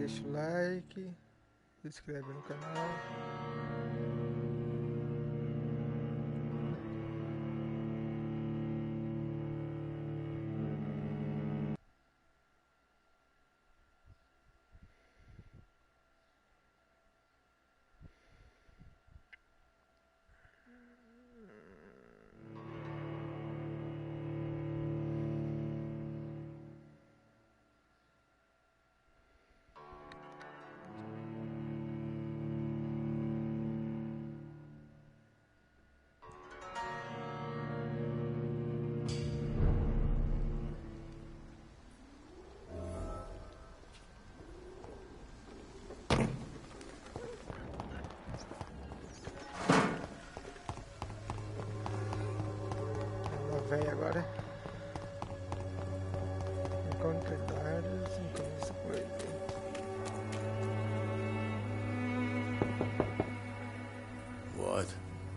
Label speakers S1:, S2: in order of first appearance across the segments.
S1: deixa o like, se inscreve no canal. Véi agora. Encontre Darius, encontre com ele.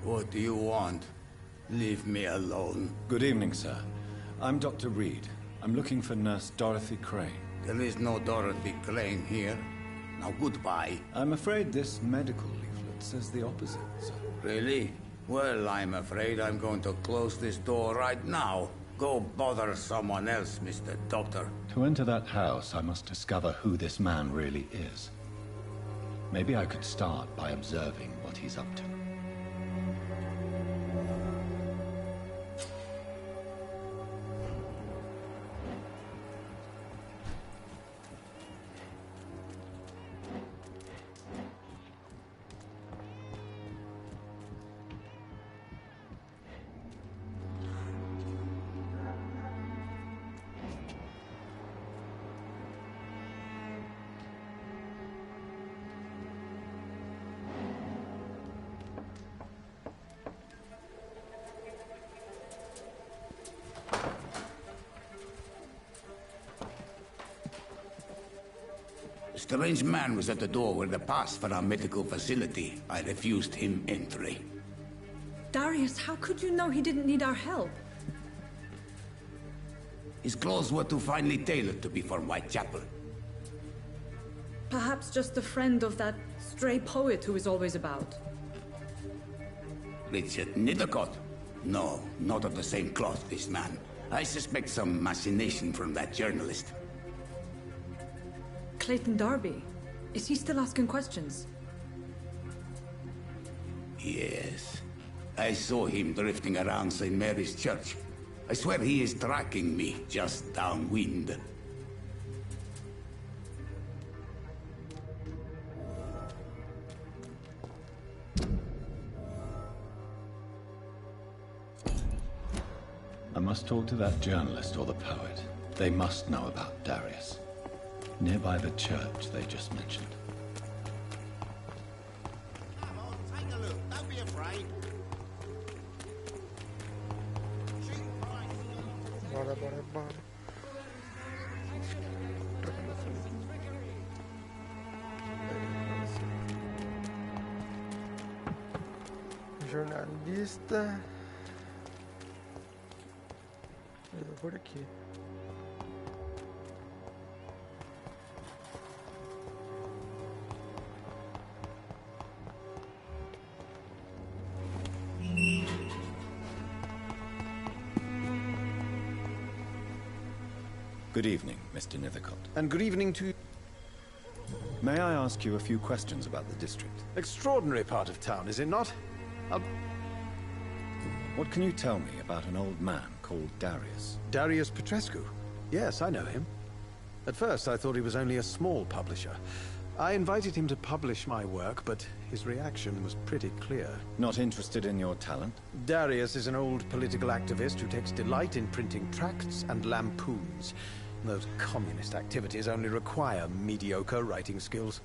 S2: What do you want? Leave me alone.
S3: Good evening, sir. I'm Dr. Reed. I'm looking for Nurse Dorothy Crane.
S2: There is no Dorothy Crane here. Now goodbye.
S3: I'm afraid this medical leaflet says the opposite, sir.
S2: Really? Well, I'm afraid I'm going to close this door right now. Go bother someone else, Mr. Doctor.
S3: To enter that house, I must discover who this man really is. Maybe I could start by observing what he's up to.
S2: A strange man was at the door with a pass for our medical facility. I refused him entry.
S4: Darius, how could you know he didn't need our help?
S2: His clothes were too finely tailored to be for Whitechapel.
S4: Perhaps just a friend of that stray poet who is always about.
S2: Richard Nethercott? No, not of the same cloth, this man. I suspect some machination from that journalist.
S4: Clayton Darby. Is he still asking questions?
S2: Yes. I saw him drifting around St. Mary's Church. I swear he is tracking me just downwind.
S3: I must talk to that journalist or the poet. They must know about Darius. Nearby the church they just mentioned.
S5: Come on, take a look. Don't be afraid.
S1: Bora, bora, bora. Jornalista. Eu vou por aqui.
S3: Good evening, Mr. Nethercott.
S6: And good evening to you.
S3: May I ask you a few questions about the district?
S6: Extraordinary part of town, is it not?
S3: What can you tell me about an old man called Darius?
S6: Darius Petrescu. Yes, I know him. At first, I thought he was only a small publisher. I invited him to publish my work, but his reaction was pretty clear.
S3: Not interested in your talent?
S6: Darius is an old political activist who takes delight in printing tracts and lampoons. Those communist activities only require mediocre writing skills.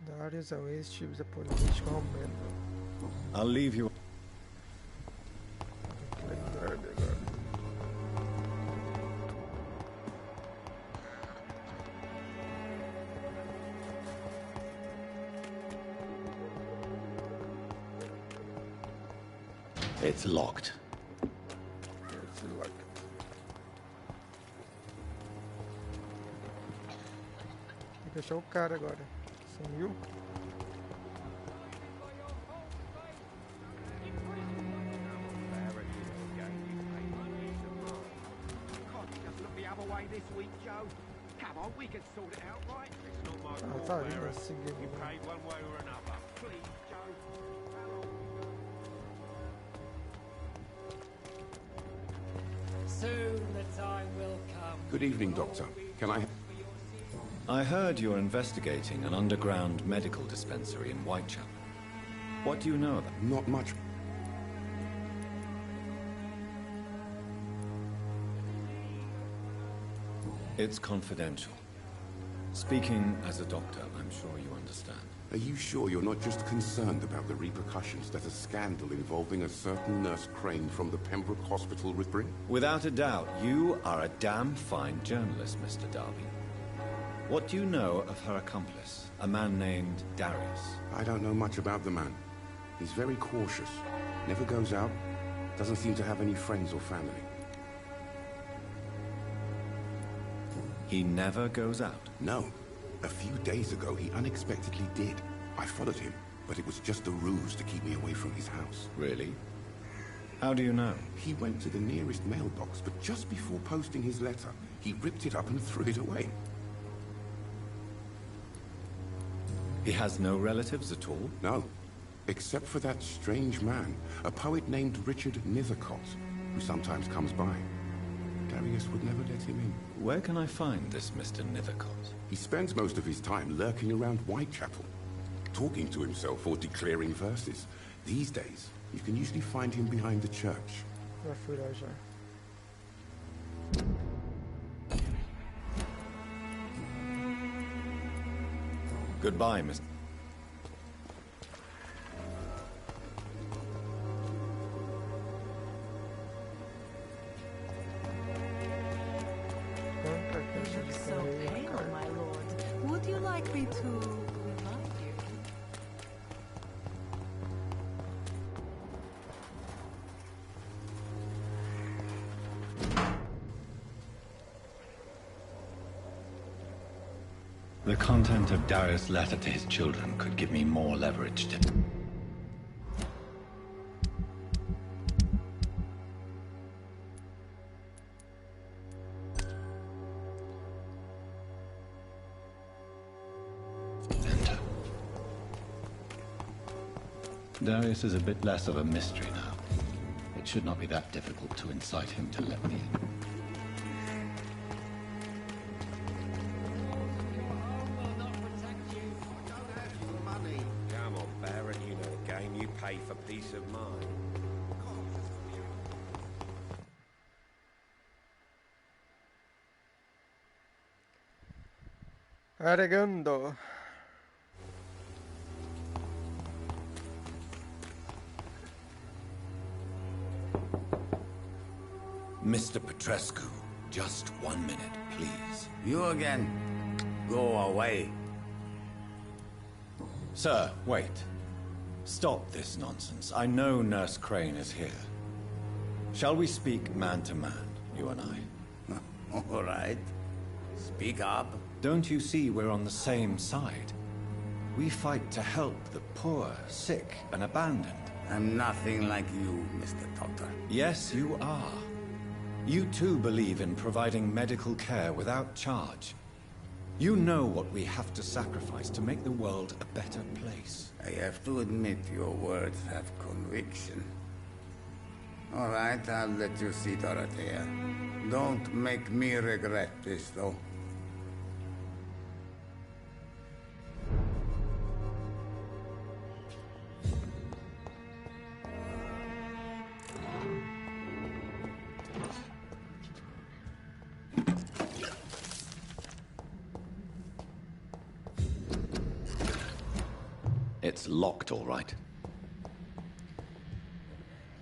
S1: Darius é um ex-tipo da política romana.
S3: I'll leave you. It's locked.
S1: It's locked. Fechar o cara agora. Sumiu. Ah, tá ali, né? Seguindo.
S7: Soon the time will come.
S8: Good evening, Doctor. Can I...
S3: I heard you're investigating an underground medical dispensary in Whitechapel. What do you know about it?
S8: Not much.
S3: It's confidential. Speaking as a doctor, I'm sure you understand.
S8: Are you sure you're not just concerned about the repercussions that a scandal involving a certain Nurse Crane from the Pembroke Hospital would bring?
S3: Without a doubt, you are a damn fine journalist, Mr. Darby. What do you know of her accomplice, a man named Darius?
S8: I don't know much about the man. He's very cautious. Never goes out. Doesn't seem to have any friends or family.
S3: He never goes out?
S8: No. A few days ago, he unexpectedly did. I followed him, but it was just a ruse to keep me away from his house.
S3: Really? How do you know?
S8: He went to the nearest mailbox, but just before posting his letter, he ripped it up and threw it away.
S3: He has no relatives at all?
S8: No. Except for that strange man, a poet named Richard Nithercott, who sometimes comes by. Darius would never let him in.
S3: Where can I find this Mr. Nithercott?
S8: He spends most of his time lurking around Whitechapel, talking to himself or declaring verses. These days, you can usually find him behind the church.
S1: Já fui lá já.
S3: Goodbye, Mr.
S1: Quanta
S9: You
S1: caixa
S9: look
S1: de
S9: so
S1: correio,
S9: pale,
S1: cara.
S9: my lord. Would you like me to revive you?
S3: The content of Darius' letter to his children could give me more leverage to... Enter. Darius is a bit less of a mystery now. It should not be that difficult to incite him to let me in.
S5: Come on, Baron, you know the game. You pay for peace of mind.
S1: Aregando.
S3: Mr. Petrescu, just 1 minute, please.
S2: You again. Go away.
S3: Sir, wait. Stop this nonsense. I know Nurse Crane is here. Shall we speak man to man, you and I?
S2: All right. Speak up.
S3: Don't you see we're on the same side? We fight to help the poor, sick, and abandoned.
S2: I'm nothing like you, Mr. Doctor.
S3: Yes, you are. You too believe in providing medical care without charge. You know what we have to sacrifice to make the world a better place.
S2: I have to admit your words have conviction. All right, I'll let you see Dorothea. Don't make me regret this, though.
S3: It's locked, all right.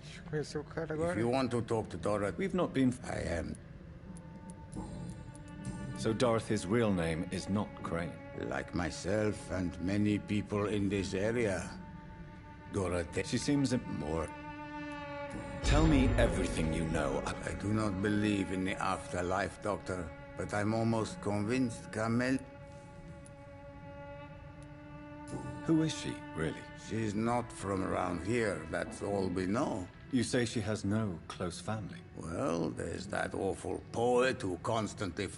S1: Deixa eu conhecer o cara
S2: If
S1: agora.
S2: you want to talk to Dorothy,
S3: We've not been...
S2: I am.
S3: So Dorothy's real name is not Crane.
S2: Like myself and many people in this area. Dorothy.
S3: She seems...
S2: More.
S3: Tell me everything you know.
S2: I do not believe in the afterlife, Doctor, but I'm almost convinced Kamel...
S3: Who is she, really?
S2: She's not from around here, that's all we know.
S3: You say she has no close family.
S2: Well, there's that awful poet who constantly...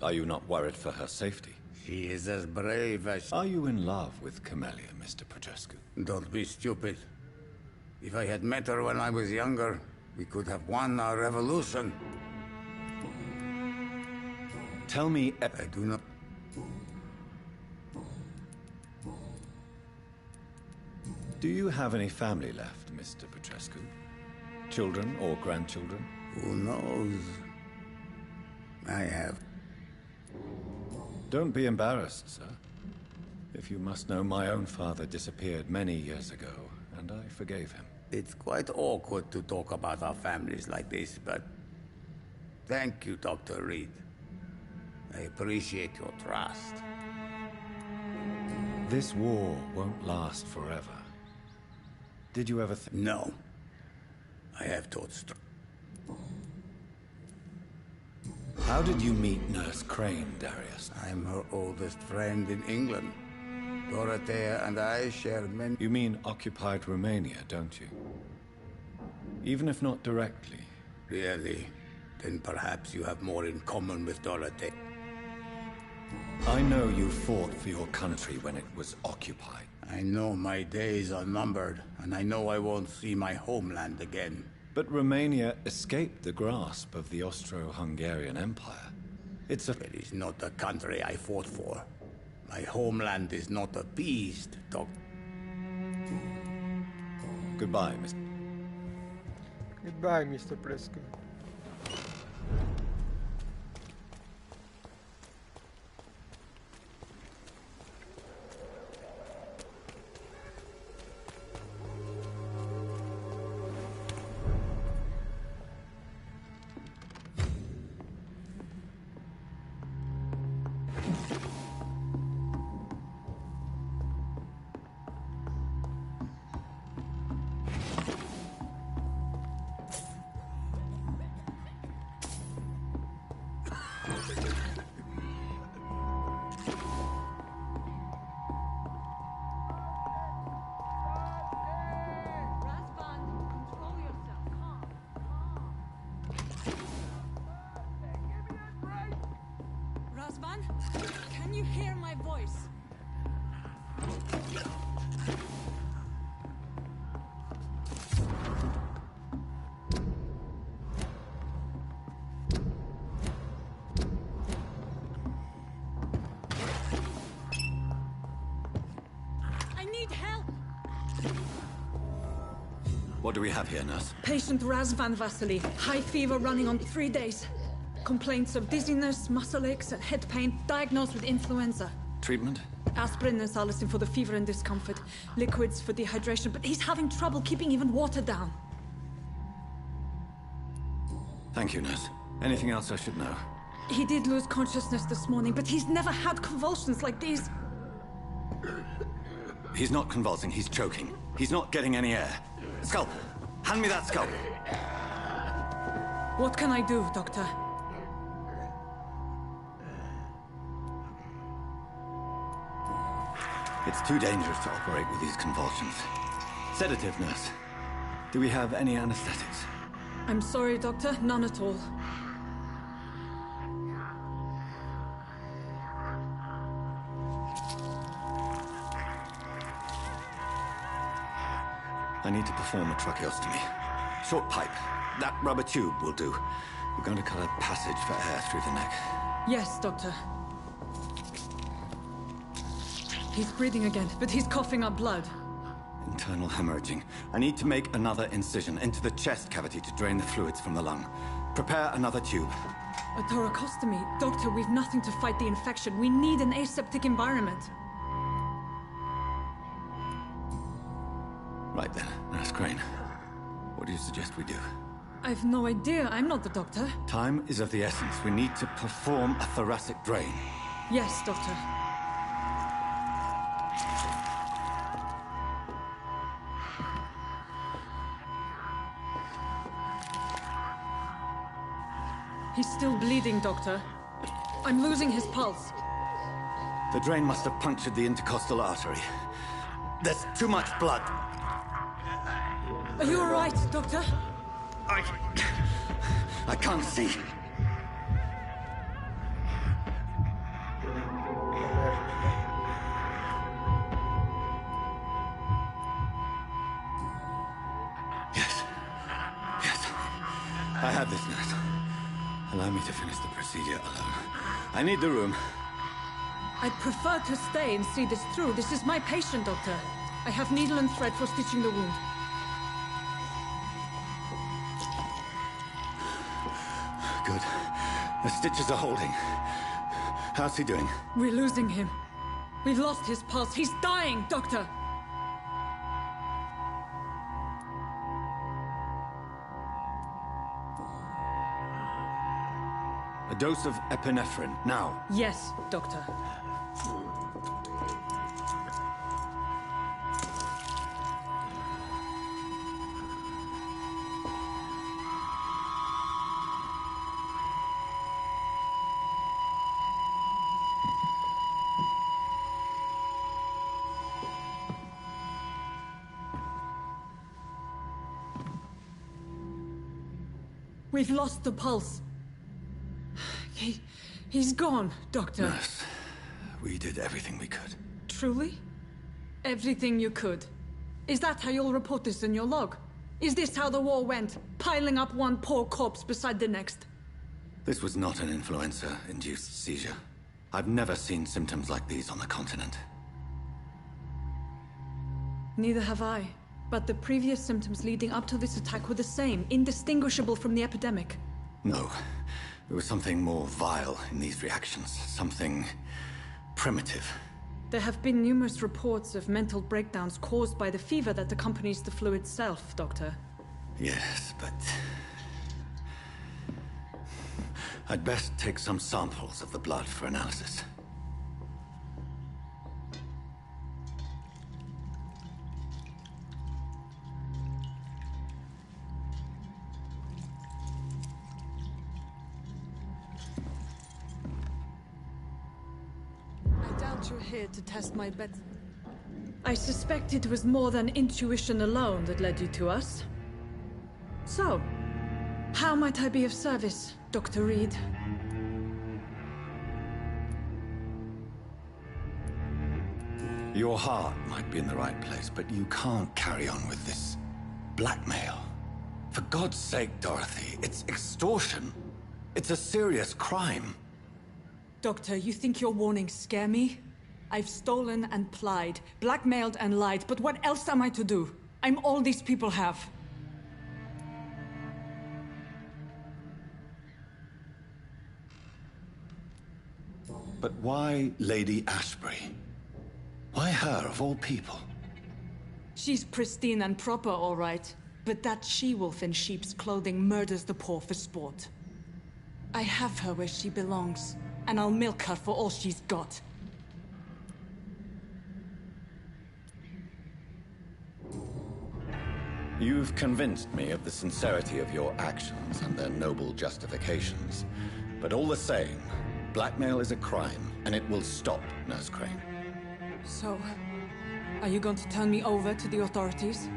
S3: Are you not worried for her safety?
S2: She is as brave as...
S3: Are you in love with Camellia, Mr. Petrescu?
S2: Don't be stupid. If I had met her when I was younger, we could have won our revolution.
S3: Tell me...
S2: I do not...
S3: Do you have any family left, Mr. Petrescu? Children or grandchildren?
S2: Who knows? I have...
S3: Don't be embarrassed, sir. If you must know, my own father disappeared many years ago, and I forgave him.
S2: It's quite awkward to talk about our families like this, but... Thank you, Dr. Reed. I appreciate your trust.
S3: This war won't last forever. Did you ever think...
S2: No. I have thought
S3: How did you meet Nurse Crane, Darius?
S2: I'm her oldest friend in England. Dorothea and I share many...
S3: You mean occupied Romania, don't you? Even if not directly.
S2: Really? Then perhaps you have more in common with Dorothea.
S3: I know you fought for your country when it was occupied.
S2: I know my days are numbered, and I know I won't see my homeland again.
S3: But Romania escaped the grasp of the Austro-Hungarian Empire. It
S2: is not the country I fought for. My homeland is not appeased, Doc.
S3: Goodbye, Mr.
S1: Goodbye, Mr. Petrescu.
S9: Can you hear my voice? I need help!
S3: What do we have here, nurse?
S4: Patient Razvan Vasily. High fever running on 3 days. Complaints of dizziness, muscle aches, and head pain, diagnosed with influenza.
S3: Treatment?
S4: Aspirin and salicin for the fever and discomfort. Liquids for dehydration, but he's having trouble keeping even water down.
S3: Thank you, nurse. Anything else I should know?
S4: He did lose consciousness this morning, but he's never had convulsions like these.
S3: He's not convulsing, he's choking. He's not getting any air. Sculp! Hand me that sculp!
S4: What can I do, Doctor?
S3: It's too dangerous to operate with these convulsions. Sedative, nurse. Do we have any anesthetics?
S4: I'm sorry, Doctor. None at all.
S3: I need to perform a tracheostomy. Short pipe. That rubber tube will do. We're going to cut a passage for air through the neck.
S4: Yes, Doctor. He's breathing again, but he's coughing up blood.
S3: Internal hemorrhaging. I need to make another incision into the chest cavity to drain the fluids from the lung. Prepare another tube.
S4: A thoracostomy? Doctor, we've nothing to fight the infection. We need an aseptic environment.
S3: Right then, Nurse Crane. What do you suggest we do?
S4: I've no idea. I'm not the doctor.
S3: Time is of the essence. We need to perform a thoracic drain.
S4: Yes, Doctor. He's still bleeding, Doctor. I'm losing his pulse.
S3: The drain must have punctured the intercostal artery. There's too much blood.
S4: Are you all right, Doctor?
S3: I can't see. Yes. I have this, nurse. Allow me to finish the procedure alone. I need the room.
S4: I'd prefer to stay and see this through. This is my patient, Doctor. I have needle and thread for stitching the wound.
S3: Good. The stitches are holding. How's he doing?
S4: We're losing him. We've lost his pulse. He's dying, Doctor!
S3: A dose of epinephrine, now.
S4: Yes, Doctor. We've lost the pulse. He's gone, Doctor.
S3: Nurse, we did everything we could.
S4: Truly? Everything you could? Is that how you'll report this in your log? Is this how the war went? Piling up one poor corpse beside the next?
S3: This was not an influenza-induced seizure. I've never seen symptoms like these on the continent.
S4: Neither have I. But the previous symptoms leading up to this attack were the same, indistinguishable from the epidemic.
S3: No. There was something more vile in these reactions. Something primitive.
S4: There have been numerous reports of mental breakdowns caused by the fever that accompanies the flu itself, Doctor.
S3: Yes, but... I'd best take some samples of the blood for analysis.
S4: You're here to test my bet. I suspect it was more than intuition alone that led you to us. So, how might I be of service, Dr. Reed?
S3: Your heart might be in the right place, but you can't carry on with this blackmail. For God's sake, Dorothy, it's extortion. It's a serious crime.
S4: Doctor, you think your warnings scare me? I've stolen and plied, blackmailed and lied, but what else am I to do? I'm all these people have.
S3: But why Lady Ashbury? Why her, of all people?
S4: She's pristine and proper, all right. But that she-wolf in sheep's clothing murders the poor for sport. I have her where she belongs, and I'll milk her for all she's got.
S3: You've convinced me of the sincerity of your actions and their noble justifications. But all the same, blackmail is a crime, and it will stop, Nurse Crane.
S4: So, are you going to turn me over to the authorities?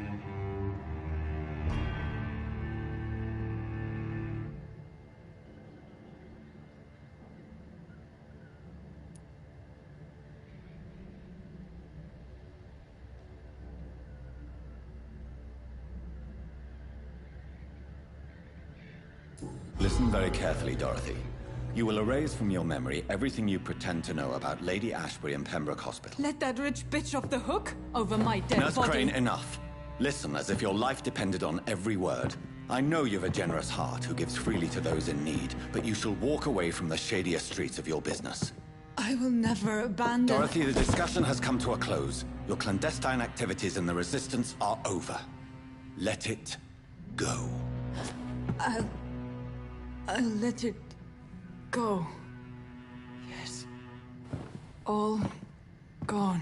S3: Listen very carefully, Dorothy. You will erase from your memory everything you pretend to know about Lady Ashbury and Pembroke Hospital.
S4: Let that rich bitch off the hook over my dead
S3: Nurse
S4: body.
S3: Crane, enough. Listen as if your life depended on every word. I know you've a generous heart who gives freely to those in need, but you shall walk away from the shadier streets of your business.
S4: I will never abandon...
S3: Dorothy, the discussion has come to a close. Your clandestine activities in the Resistance are over. Let it go.
S4: I'll let it go. Yes. All gone.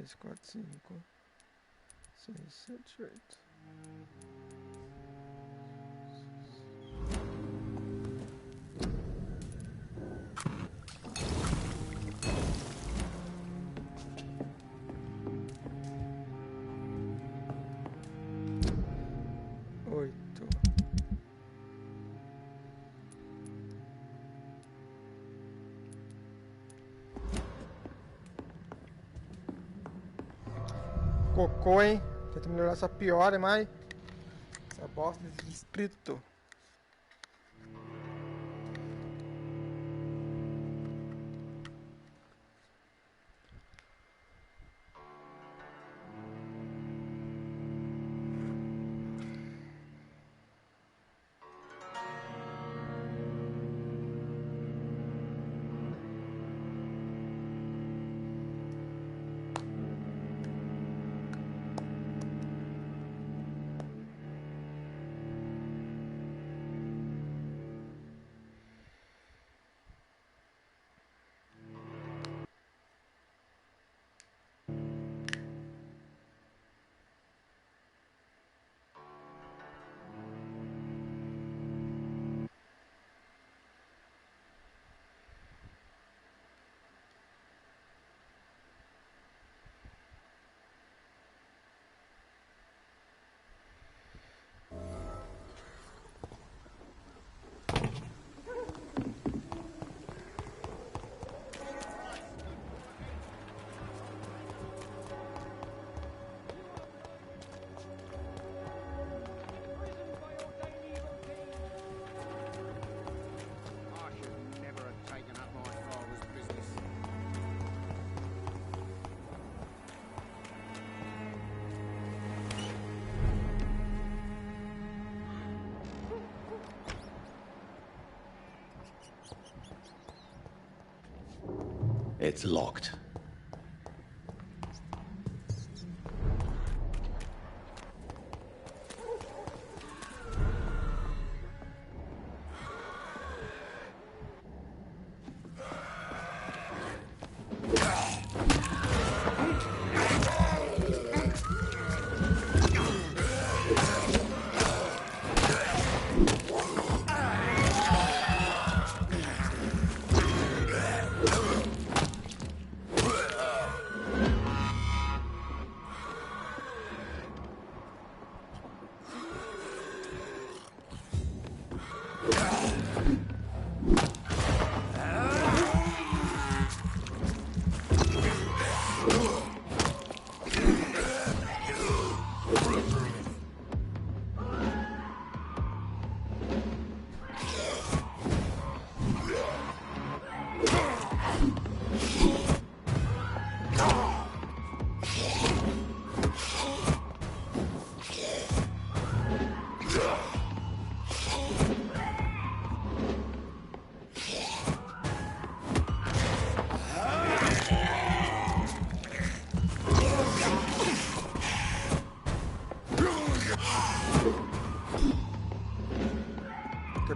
S1: 3, 4, 5, 6, 7, 8. Cocô, hein? Tenta melhorar essa piora, mas... Essa bosta desse distrito.
S6: It's locked.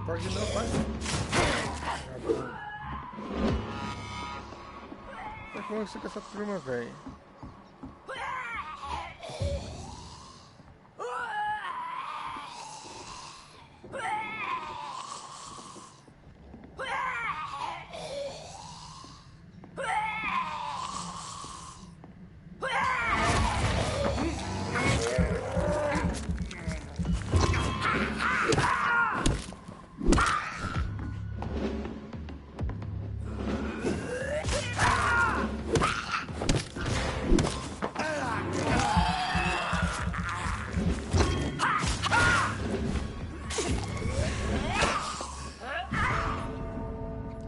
S1: Pode não, vai. Mas como é que você com essa turma, velho?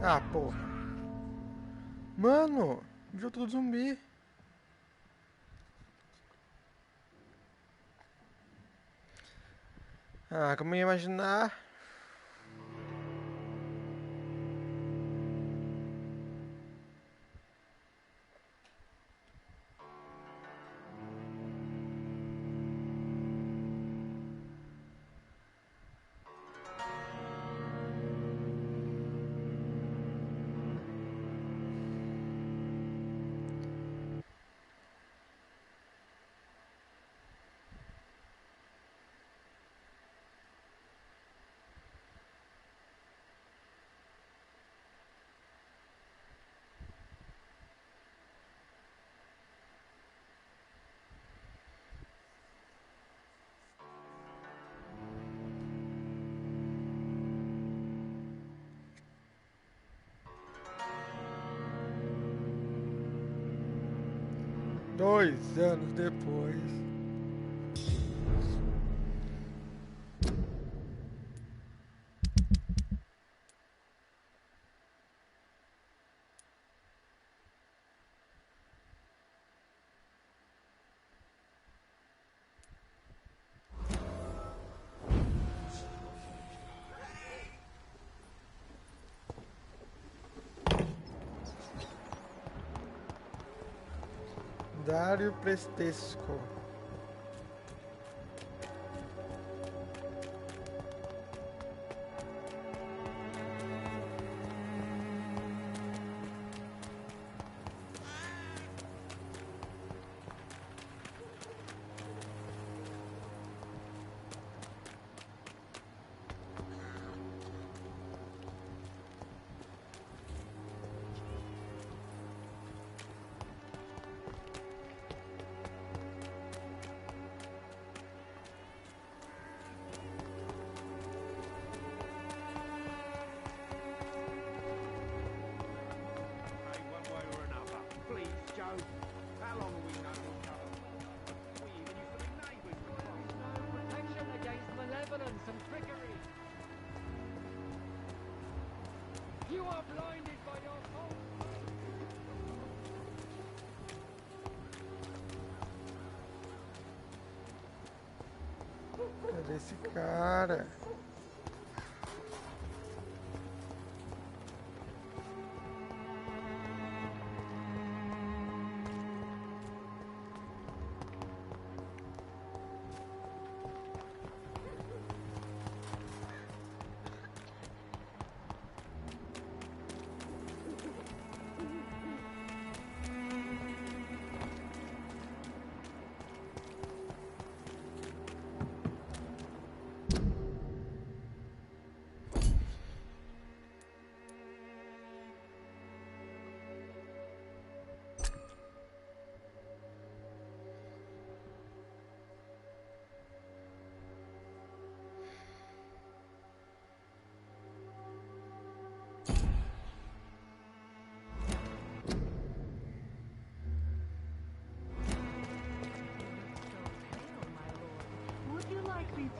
S1: Ah, porra. Mano, virou tudo zumbi. Ah, como eu ia imaginar. 2 anos depois. Dario Prestesco.
S7: You are blinded by your fault.
S1: Cadê esse cara?
S9: Would you like me to?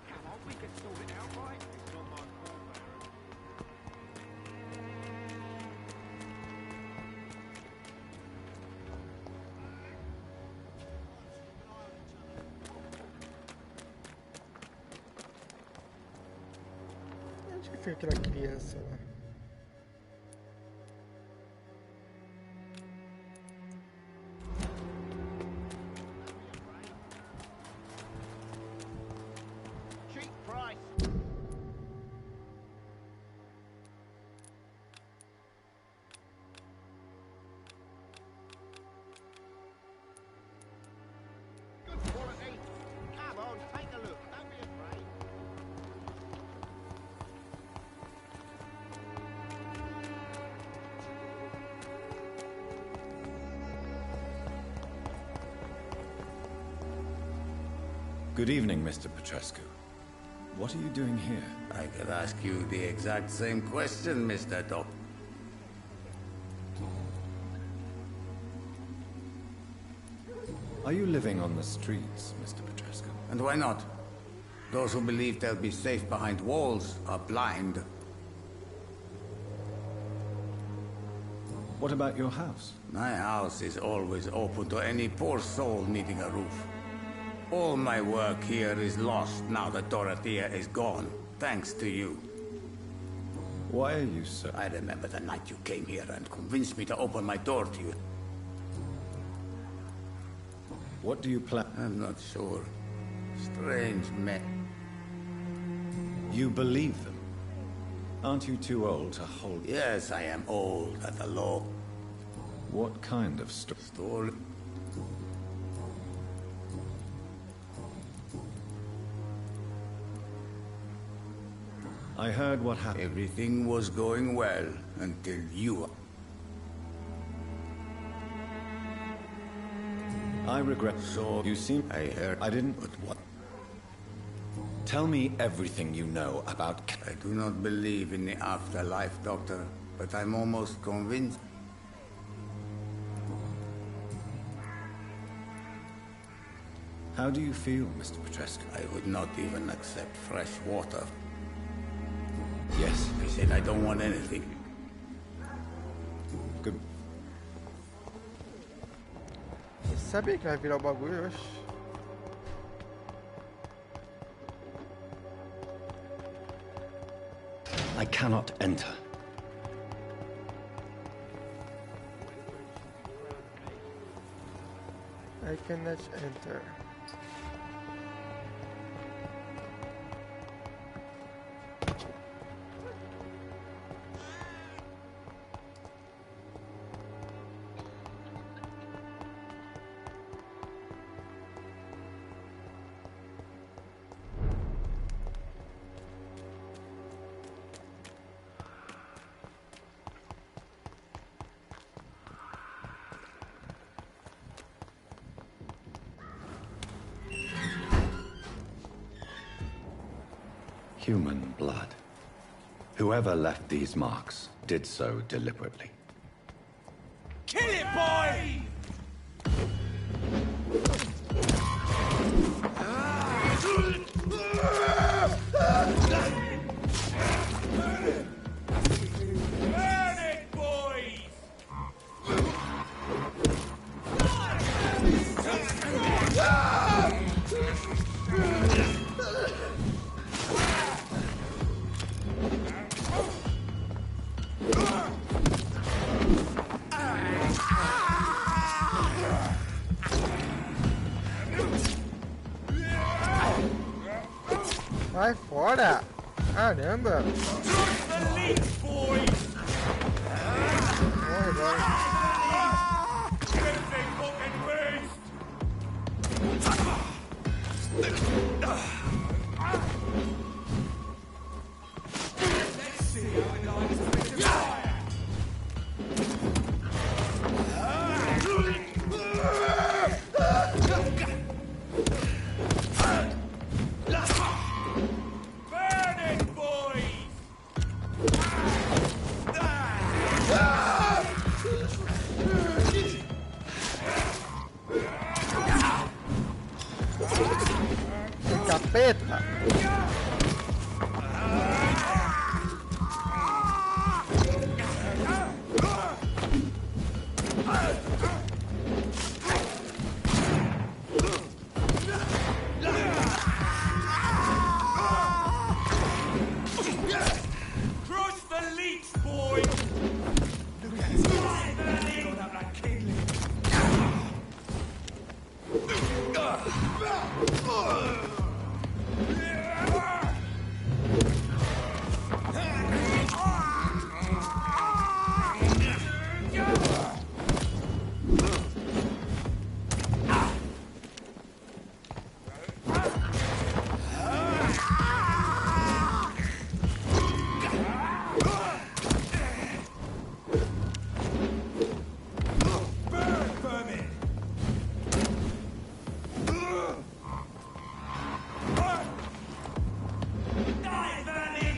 S10: Come on, we can sort it out, right? It's not my fault, Baron.
S1: Onde que foi aquela criança lá?
S10: Cheap price. Good quality. Come on, take a look. Don't be afraid.
S3: Good evening, Mr. Petrescu. What are you doing here?
S2: I could ask you the exact same question, Mr. Dopp.
S3: Are you living on the streets, Mr. Petrescu?
S2: And why not? Those who believe they'll be safe behind walls are blind.
S3: What about your house?
S2: My house is always open to any poor soul needing a roof. All my work here is lost now that Dorothea is gone, thanks to you.
S3: Why are you so...
S2: I remember the night you came here and convinced me to open my door to you.
S3: What do you plan?
S2: I'm not sure. Strange men.
S3: You believe them? Aren't you too old to hold...
S2: Yes, I am old at the law.
S3: What kind of
S2: Story.
S3: I heard what happened.
S2: Everything was going well until you...
S3: I regret...
S2: So,
S3: you seem...
S2: I heard...
S3: I didn't...
S2: But what?
S3: Tell me everything you know about...
S2: I do not believe in the afterlife, Doctor, but I'm almost convinced.
S3: How do you feel, Mr. Petrescu?
S2: I would not even accept fresh water.
S3: Yes.
S2: I said I don't want anything.
S3: Good.
S1: Eu sabia que vai virar o bagulho, oxe.
S3: I cannot enter.
S1: I cannot enter.
S3: Human blood. Whoever left these marks did so deliberately.
S5: Kill it, boy! Burn it, boys!
S1: Vai fora! Caramba!
S5: The leech, boys!
S1: Morre, vai.
S5: Filthy fucking beast! Let's see how it likes a bit of fire! Burn it, boys!
S1: Capeta!
S5: Crush the leech, boys! Look at his eyes! Got up like kindling. Burn, vermin! Die, vermin!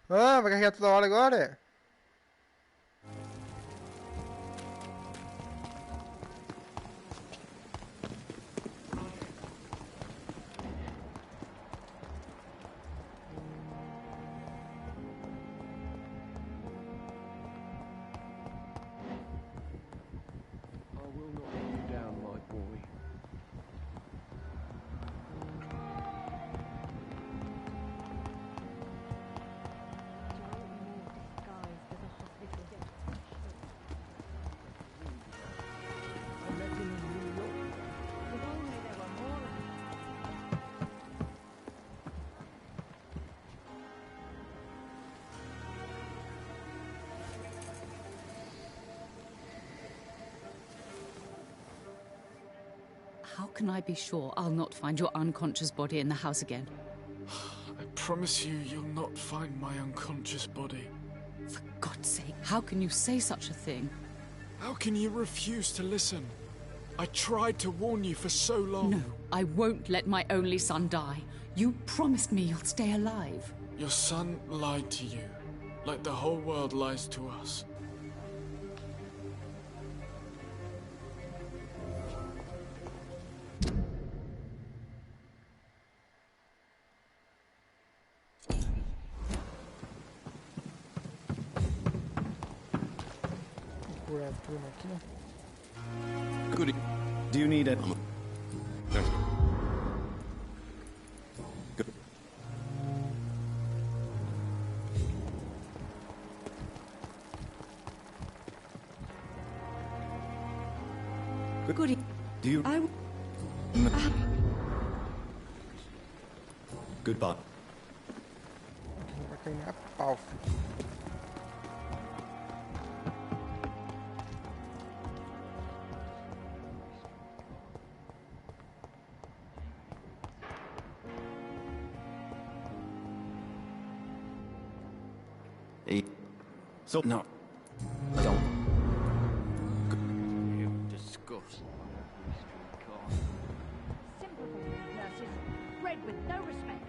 S1: Ah, vai carregar toda hora agora?
S7: I will not let you down, my boy. I met him in New York. If only there were more of them.
S11: How can I be sure I'll not find your unconscious body in the house again?
S12: I promise you, you'll not find my unconscious body.
S11: For God's sake, how can you say such a thing?
S12: How can you refuse to listen? I tried to warn you for so long.
S11: No, I won't let my only son die. You promised me you'll stay alive.
S12: Your son lied to you, like the whole world lies to us.
S1: Curar a turma aqui.
S3: Good. Do you need it? Good.
S11: Goody.
S3: Do you?
S11: I...
S3: Goodbye.
S1: Aqui não vai cair nem a pau.
S3: So no. Don't.
S7: You disgust. Streetcar.
S9: Simple nurses, bred with no respect.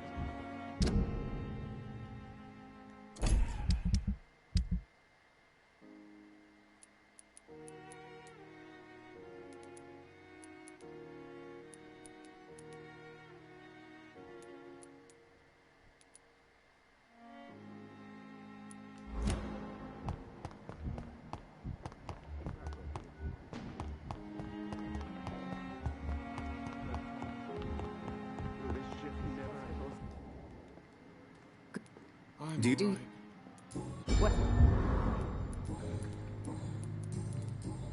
S12: I'm
S3: Do you-
S12: alright.
S11: What?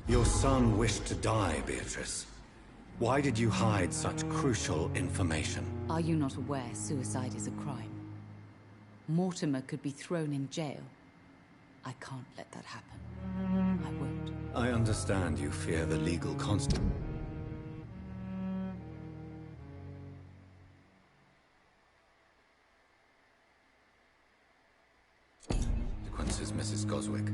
S3: Your son wished to die, Beatrice. Why did you hide such crucial information?
S11: Are you not aware suicide is a crime? Mortimer could be thrown in jail. I can't let that happen. I won't.
S3: I understand you fear the legal constant. Consequences, Mrs. Goswick.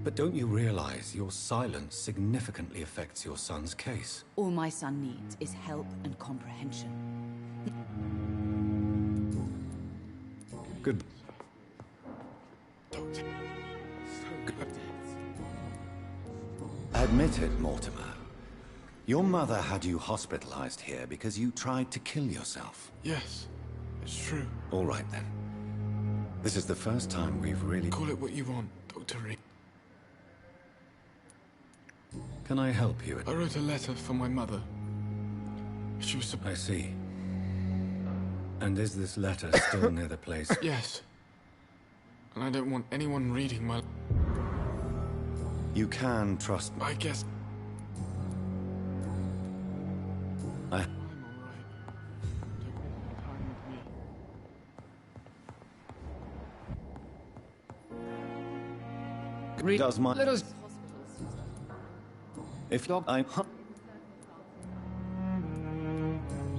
S3: But don't you realize your silence significantly affects your son's case?
S11: All my son needs is help and comprehension.
S3: Good.
S12: Doctor. So good.
S3: Admit it, Mortimer. Your mother had you hospitalized here because you tried to kill yourself.
S12: Yes, it's true.
S3: All right, then. This is the first time we've really...
S12: Call it what you want, Dr. Reed.
S3: Can I help you?
S12: I wrote a letter for my mother. She was
S3: I see. And is this letter still near the place?
S12: Yes. And I don't want anyone reading my...
S3: You can trust me.
S12: I guess...
S3: I...
S12: I'm alright. Take all the time with me.
S3: Does my...
S11: Let us...
S3: If I...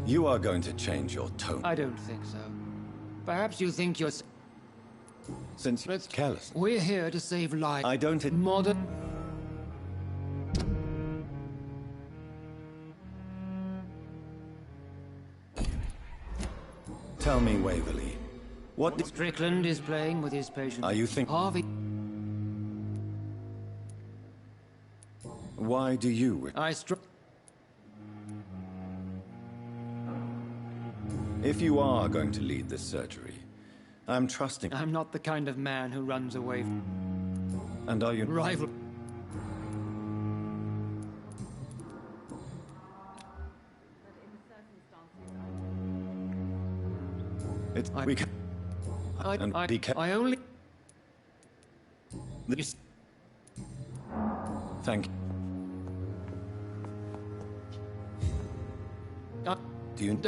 S3: You are going to change your tone.
S7: I don't think so. Perhaps you think you're...
S3: Since it's careless.
S7: We're here to save lives.
S3: I don't...
S7: Modern...
S3: Tell me, Waverly. What
S13: Strickland is playing with his patient.
S3: are you think?
S13: Harvey.
S3: Why do you? If you are going to lead this surgery, I'm trusting.
S13: I'm not the kind of man who runs away from...
S3: And are you...
S13: rival...
S3: we can...
S13: I only...
S3: Thank you. Do you...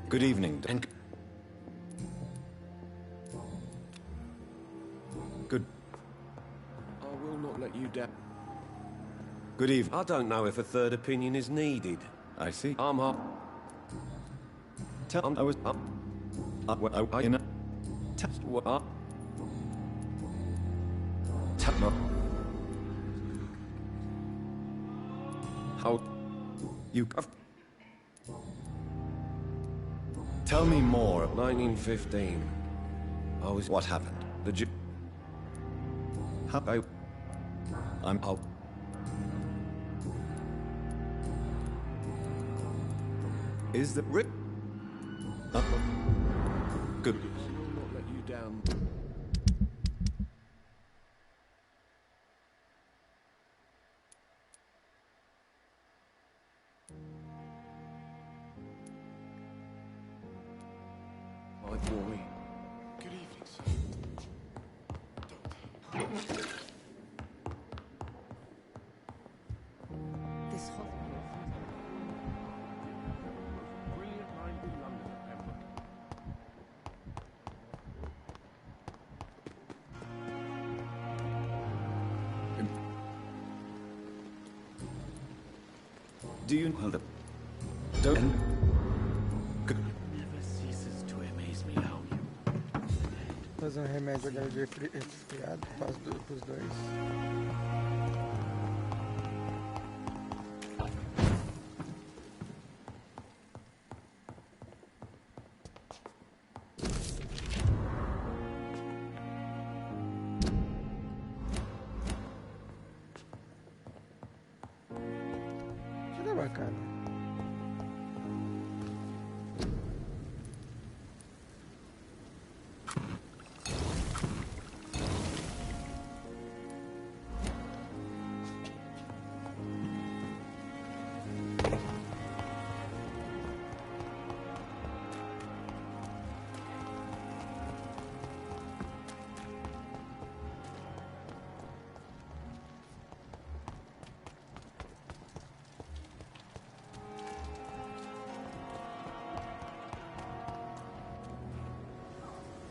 S3: Good evening. And good.
S14: I will not let you down.
S3: Good evening.
S14: I don't know if a third opinion is needed.
S3: I see.
S14: I'm up.
S3: I was up. In a test. What up? How you? Tell me more.
S14: 1915. I was.
S3: What happened?
S14: The
S3: How? I'm out. Is the rip? Good.
S14: I will not let you down. My boy.
S12: Good evening, sir.
S11: This hospital.
S10: Brilliant mind in London, Pembroke.
S3: Do you hold up? Don't.
S14: Never ceases to amaze me how you.
S1: Fazer um remédio agora de resfriado pros dois. Isso é bacana.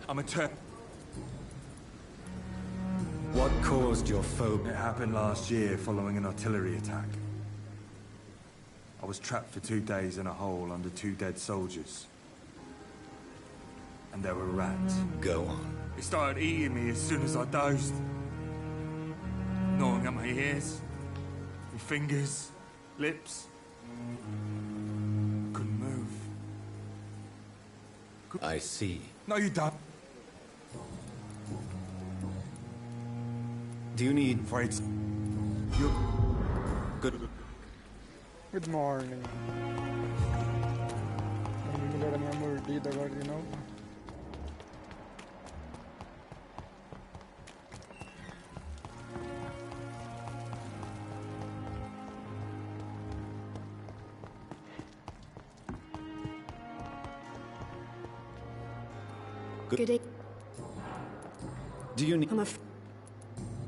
S5: I'm a turn.
S3: What caused your phobia?
S5: It happened last year following an artillery attack. I was trapped for 2 days in a hole under 2 dead soldiers. And there were rats.
S3: Go on.
S5: They started eating me as soon as I dozed. Gnawing at my ears, my fingers, lips. Couldn't move.
S3: I see.
S5: No, you don't.
S3: Do you need...
S5: Afraid you're
S3: good.
S1: Good morning. Vamos melhorar minha mordida agora de novo.
S3: Good. Do you need...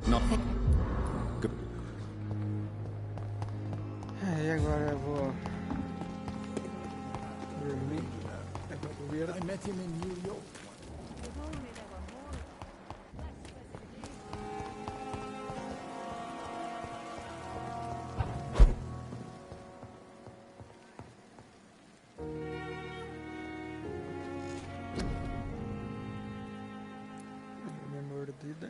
S3: No. Good.
S1: E agora eu vou dormir. Eu vou ver.
S12: I met him in New York.
S1: Minha mordida.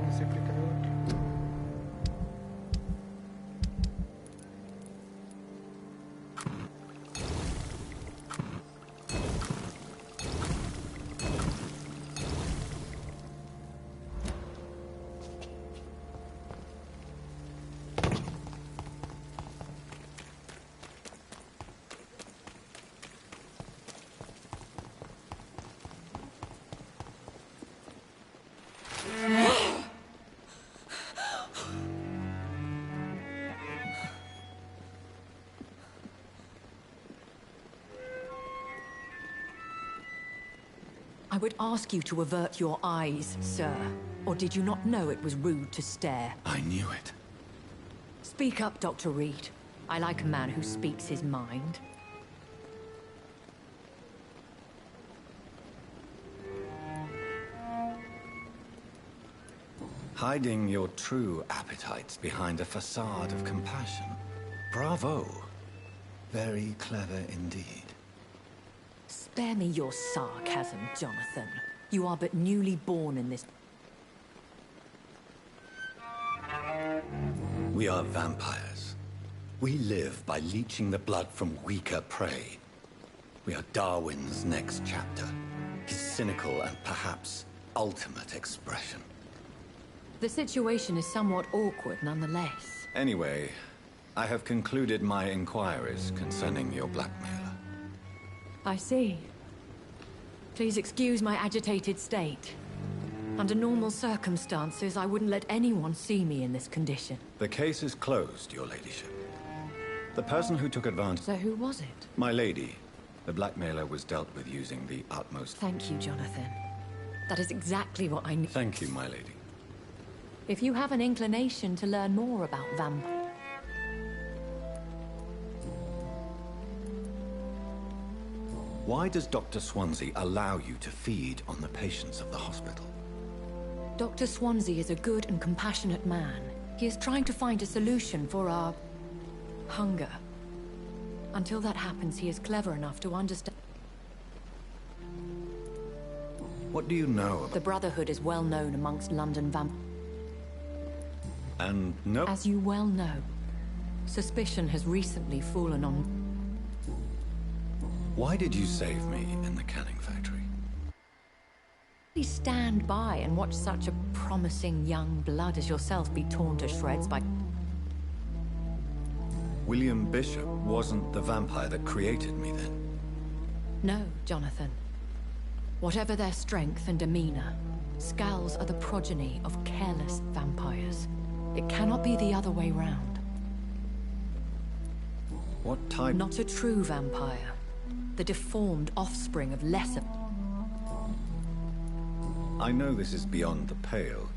S1: não sei clicar em outro.
S15: I would ask you to avert your eyes, sir. Or did you not know it was rude to stare?
S3: I knew it.
S15: Speak up, Dr. Reed. I like a man who speaks his mind.
S3: Hiding your true appetites behind a facade of compassion. Bravo. Very clever indeed.
S15: Spare me your sarcasm, Jonathan. You are but newly born in this...
S3: We are vampires. We live by leeching the blood from weaker prey. We are Darwin's next chapter. His cynical and perhaps ultimate expression.
S15: The situation is somewhat awkward nonetheless.
S3: Anyway, I have concluded my inquiries concerning your blackmailer.
S15: I see. Please excuse my agitated state. Under normal circumstances, I wouldn't let anyone see me in this condition.
S3: The case is closed, your ladyship. The person who took advantage...
S15: So who was it?
S3: My lady. The blackmailer was dealt with using the utmost...
S15: Thank you, Jonathan. That is exactly what I need.
S3: Thank you, my lady.
S15: If you have an inclination to learn more about vampires...
S3: Why does Dr. Swansea allow you to feed on the patients of the hospital?
S15: Dr. Swansea is a good and compassionate man. He is trying to find a solution for our... hunger. Until that happens, he is clever enough to understand...
S3: What do you know about...
S15: The Brotherhood is well known amongst London vampires.
S3: And no...
S15: As you well know, suspicion has recently fallen on...
S3: Why did you save me in the canning factory?
S15: Please stand by and watch such a promising young blood as yourself be torn to shreds by...
S3: William Bishop wasn't the vampire that created me then?
S15: No, Jonathan. Whatever their strength and demeanor, Skulls are the progeny of careless vampires. It cannot be the other way round.
S3: What type?
S15: Not a true vampire. The deformed offspring of lesser...
S3: I know this is beyond the pale,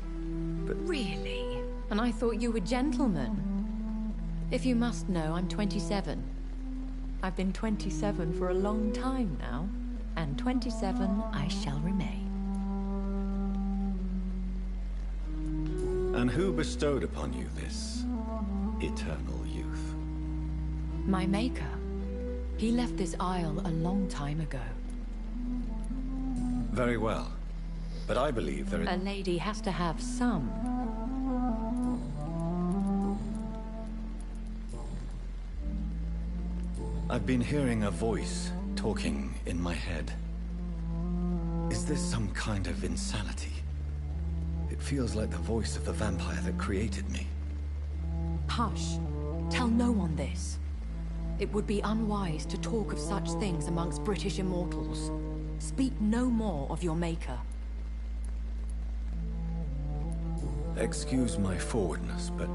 S3: but...
S15: Really? And I thought you were gentlemen. If you must know, I'm 27. I've been 27 for a long time now, and 27 I shall remain.
S3: And who bestowed upon you this eternal youth?
S15: My maker. He left this isle a long time ago.
S3: Very well. But I believe there is...
S15: A lady has to have some.
S3: I've been hearing a voice talking in my head. Is this some kind of insanity? It feels like the voice of the vampire that created me.
S15: Hush. Tell no one this. It would be unwise to talk of such things amongst British immortals. Speak no more of your maker.
S3: Excuse my forwardness, but...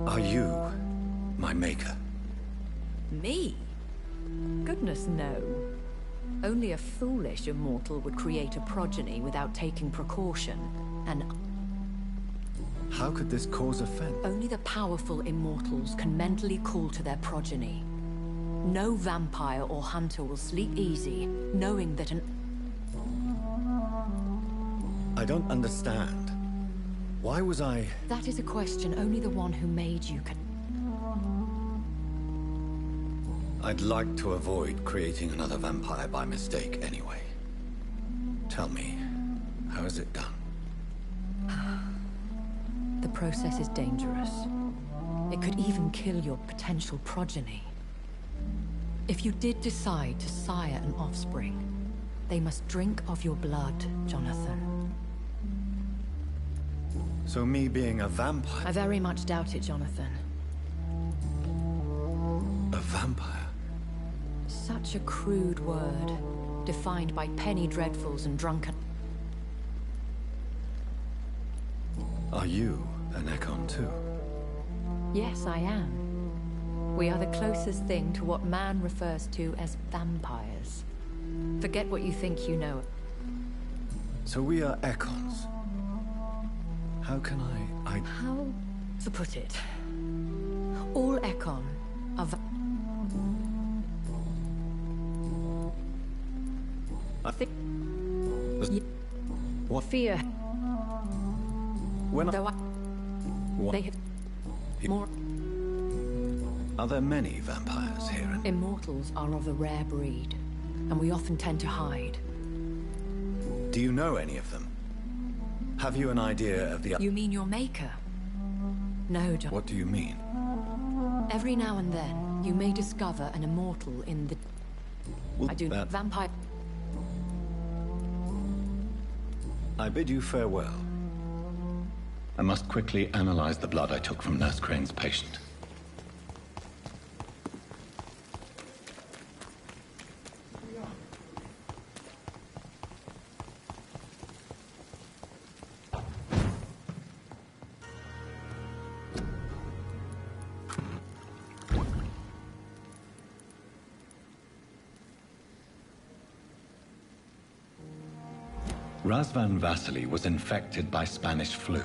S3: are you my maker?
S15: Me? Goodness, no. Only a foolish immortal would create a progeny without taking precaution, and...
S3: How could this cause offense?
S15: Only the powerful immortals can mentally call to their progeny. No vampire or hunter will sleep easy, knowing that an...
S3: I don't understand. Why was I...
S15: That is a question only the one who made you can...
S3: I'd like to avoid creating another vampire by mistake anyway. Tell me, how is it done?
S15: the process is dangerous. It could even kill your potential progeny. If you did decide to sire an offspring, they must drink of your blood, Jonathan.
S3: So me being a vampire?
S15: I very much doubt it, Jonathan.
S3: A vampire?
S15: Such a crude word, defined by penny dreadfuls and drunken...
S3: Are you an Ekon too?
S15: Yes, I am. We are the closest thing to what man refers to as vampires. Forget what you think you know.
S3: So we are Ekons. How can I...
S15: How to put it? All Ekon are...
S3: I think... What?
S15: Fear.
S3: When
S15: Though I...
S3: What?
S15: They have... More...
S3: Are there many vampires here?
S15: Immortals are of a rare breed, and we often tend to hide.
S3: Do you know any of them? Have you an idea of the...
S15: You mean your maker? No, John.
S3: What do you mean?
S15: Every now and then, you may discover an immortal in the...
S3: Well,
S15: I do not... Vampire...
S3: I bid you farewell. I must quickly analyze the blood I took from Nurse Crane's patient. Razvan Vasily was infected by Spanish flu,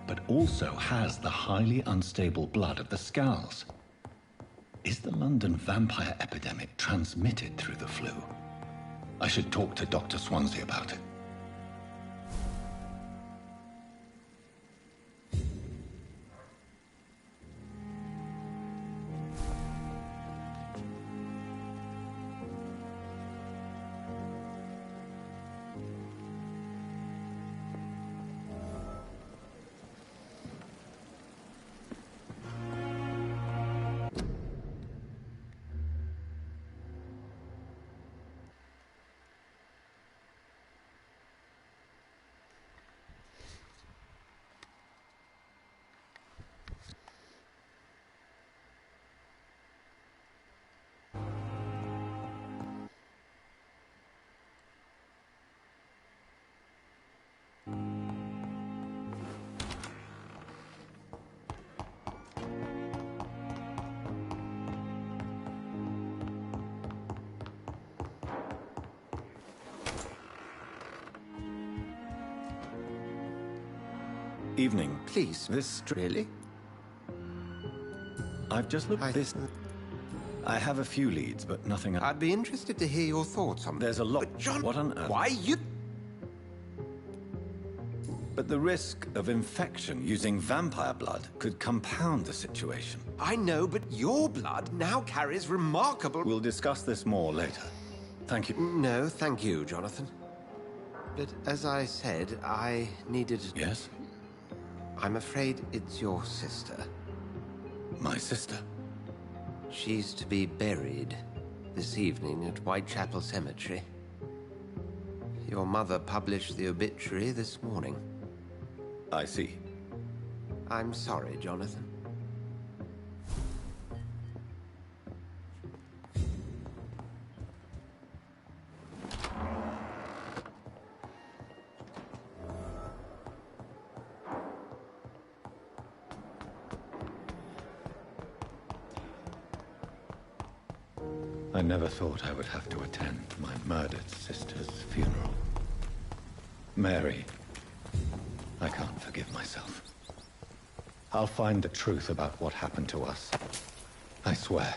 S3: but also has the highly unstable blood of the Skulls. Is the London vampire epidemic transmitted through the flu? I should talk to Dr. Swansea about it. Evening.
S16: Please, this really?
S3: I've just looked at this. I have a few leads, but nothing else.
S16: I'd be interested to hear your thoughts on
S3: There's a lot.
S16: But John,
S3: what on earth?
S16: why you...
S3: But the risk of infection using vampire blood could compound the situation.
S16: I know, but your blood now carries remarkable...
S3: We'll discuss this more later. Thank you.
S16: No, thank you, Jonathan. But as I said, I needed...
S3: Yes?
S16: I'm afraid it's your sister.
S3: My sister?
S16: She's to be buried this evening at Whitechapel Cemetery. Your mother published the obituary this morning.
S3: I see.
S16: I'm sorry, Jonathan.
S3: I never thought I would have to attend my murdered sister's funeral. Mary, I can't forgive myself. I'll find the truth about what happened to us. I swear.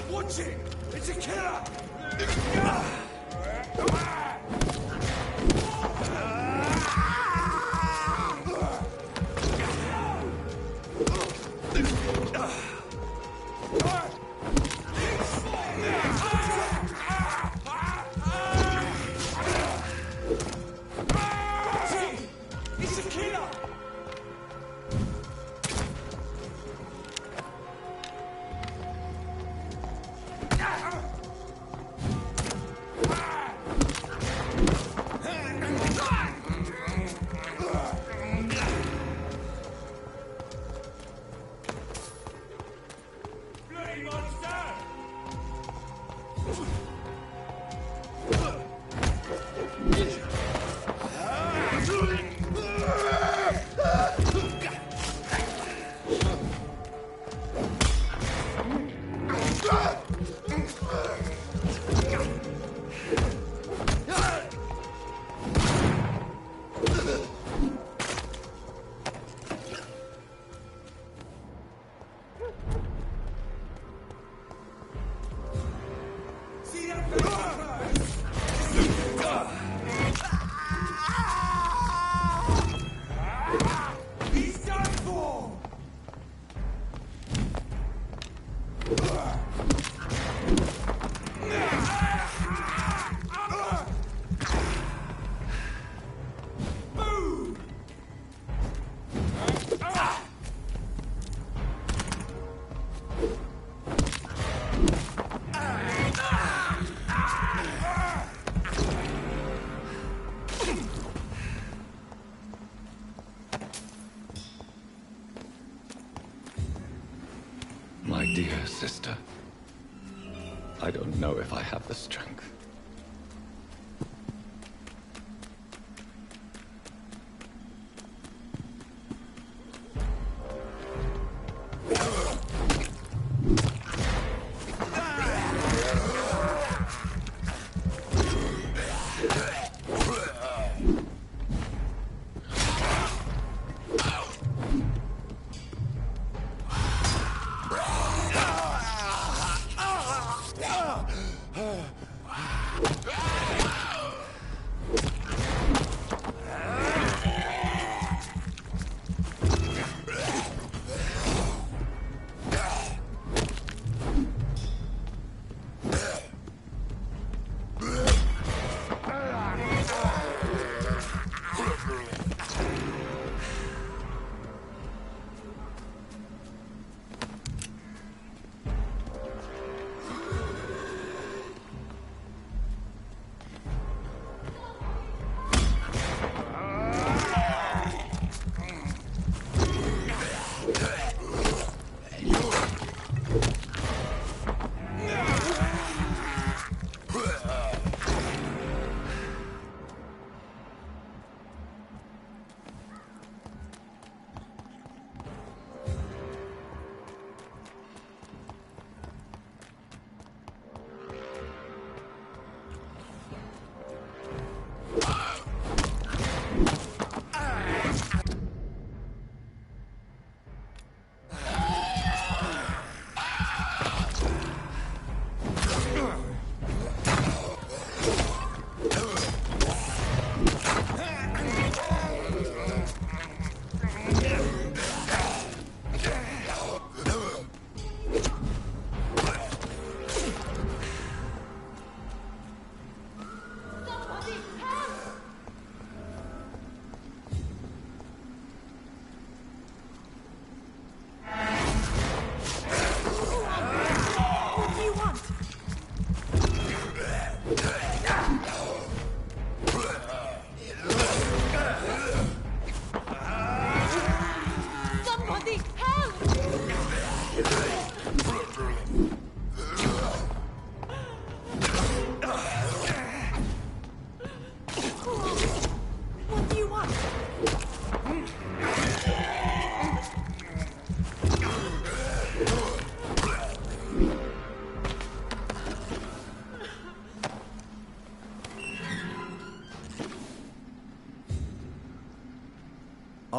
S10: Watch it! It's a killer!
S3: Dear sister, I don't know if I have the strength.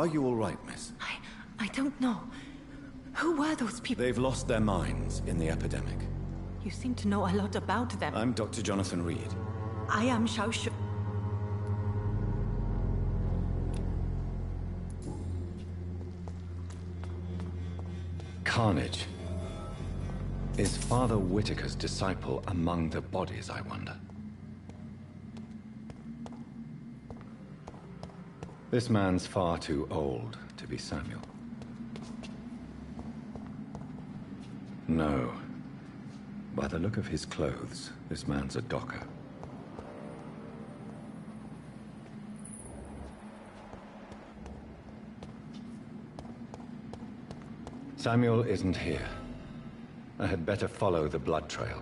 S3: Are you all right, miss?
S15: I don't know. Who were those people?
S3: They've lost their minds in the epidemic.
S15: You seem to know a lot about them.
S3: I'm Dr. Jonathan Reed.
S15: I am Xiao Shu.
S3: Carnage. Is Father Whitaker's disciple among the bodies, I wonder? This man's far too old to be Samuel. No. By the look of his clothes, this man's a docker. Samuel isn't here. I had better follow the blood trail.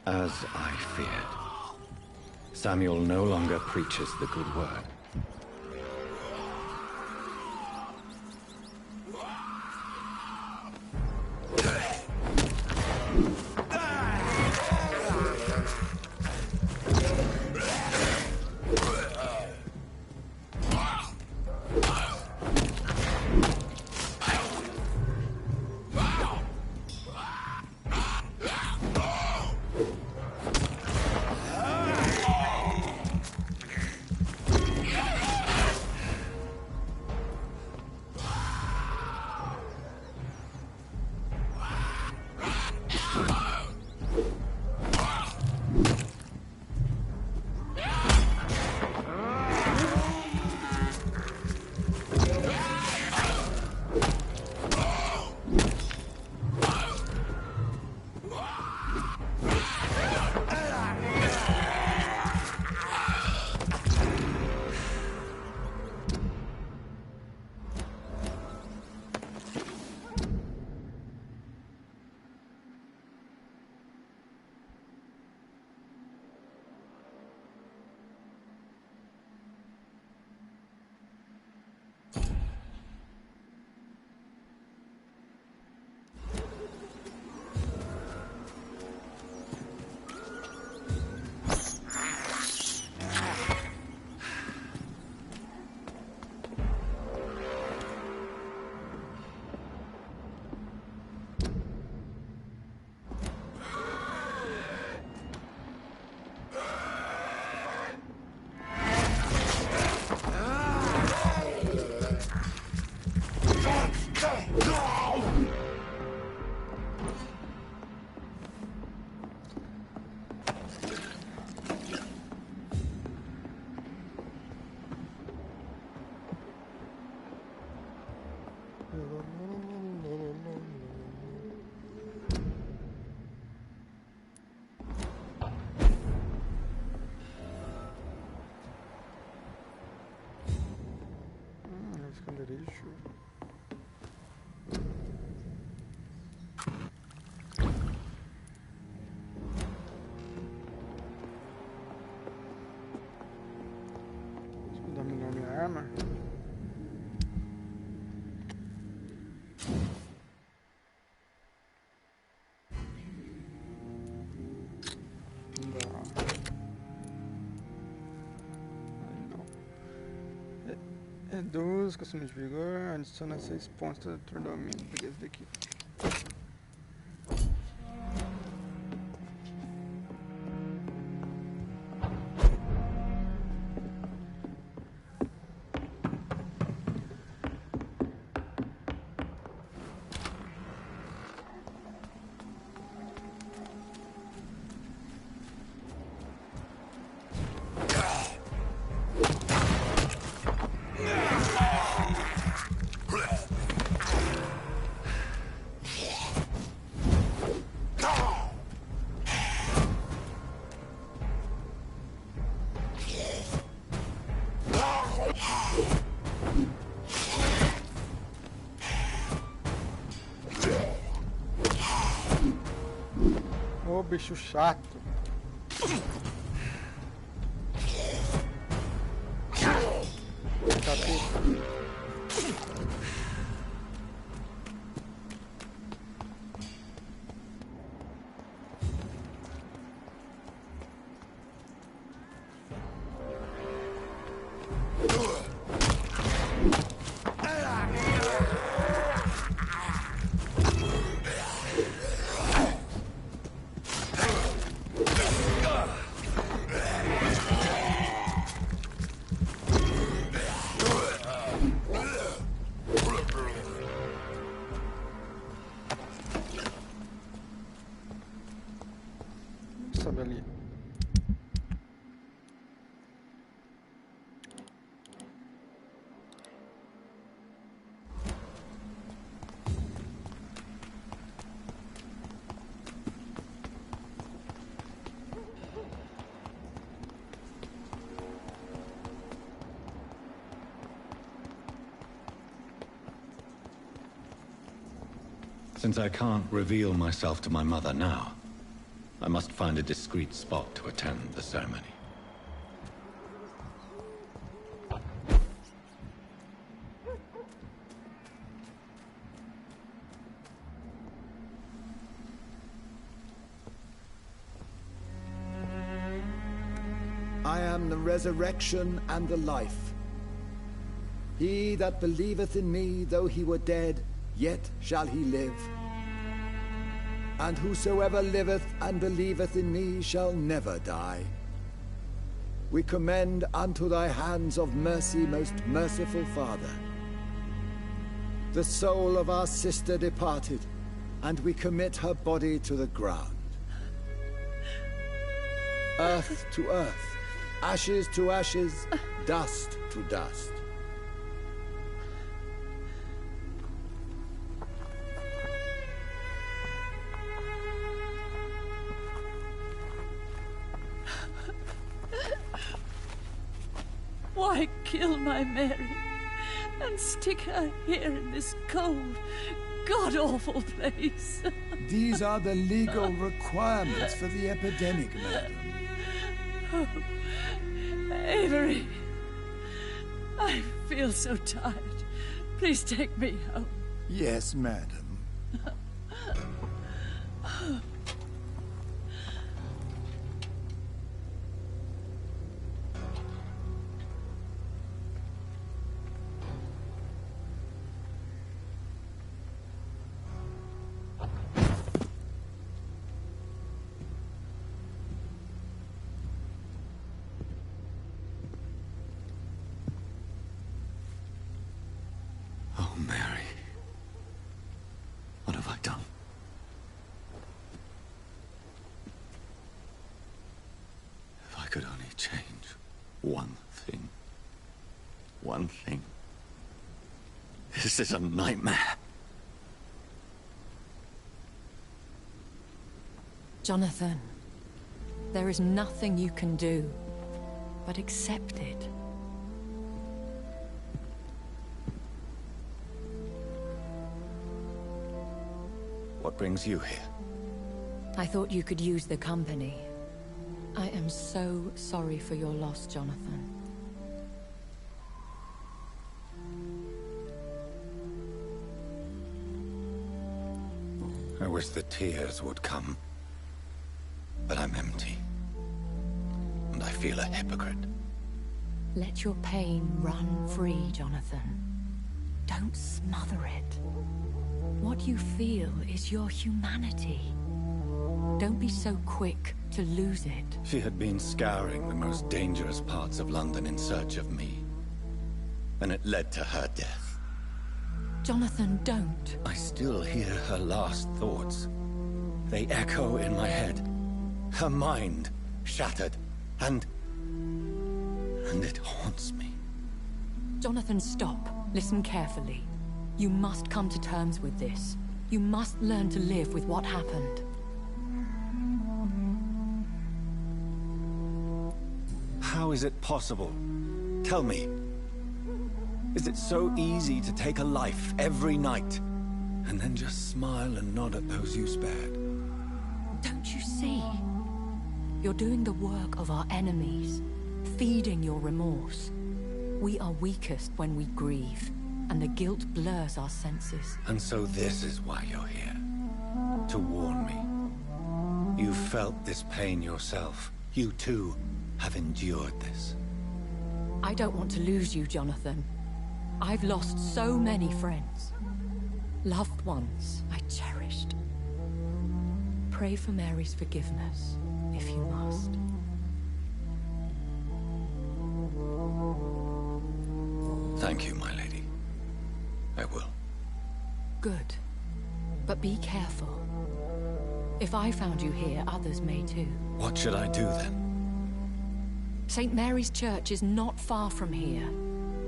S3: As I feared, Samuel no longer preaches the good word.
S1: Lixo. Deixa eu dominar minha arma. Reduz, consumo de vigor, adiciona 6 pontos de tordomínio. Peguei esse daqui. Ô, bicho chato. Sobe ali.
S3: Since I can't reveal myself to my mother now, I must find a discreet spot to attend the ceremony.
S17: I am the resurrection and the life. He that believeth in me, though he were dead, yet shall he live. And whosoever liveth and believeth in me shall never die. We commend unto thy hands of mercy, most merciful Father, the soul of our sister departed, and we commit her body to the ground. Earth to earth, ashes to ashes, dust to dust.
S18: Why kill my Mary and stick her here in this cold, god-awful place?
S17: These are the legal requirements for the epidemic, madam.
S18: Oh, Avery, I feel so tired. Please take me home.
S17: Yes, madam.
S3: Oh, Mary. What have I done? If I could only change one thing. One thing. This is a nightmare.
S15: Jonathan, there is nothing you can do but accept it.
S3: brings you here?
S15: I thought you could use the company. I am so sorry for your loss, Jonathan.
S3: I wish the tears would come. But I'm empty. And I feel a hypocrite.
S15: Let your pain run free, Jonathan. Don't smother it. What you feel is your humanity. Don't be so quick to lose it.
S3: She had been scouring the most dangerous parts of London in search of me. And it led to her death.
S15: Jonathan, don't.
S3: I still hear her last thoughts. They echo in my head. Her mind shattered, and it haunts me.
S15: Jonathan, stop. Listen carefully. You must come to terms with this. You must learn to live with what happened.
S3: How is it possible? Tell me. Is it so easy to take a life every night, and then just smile and nod at those you spared?
S15: Don't you see? You're doing the work of our enemies, feeding your remorse. We are weakest when we grieve, and the guilt blurs our senses.
S3: And so this is why you're here. To warn me. You felt this pain yourself. You too have endured this.
S15: I don't want to lose you, Jonathan. I've lost so many friends. Loved ones I cherished. Pray for Mary's forgiveness, if you must.
S3: Thank you, my lady. I will.
S15: Good. But be careful. If I found you here, others may too.
S3: What should I do then?
S15: St. Mary's Church is not far from here.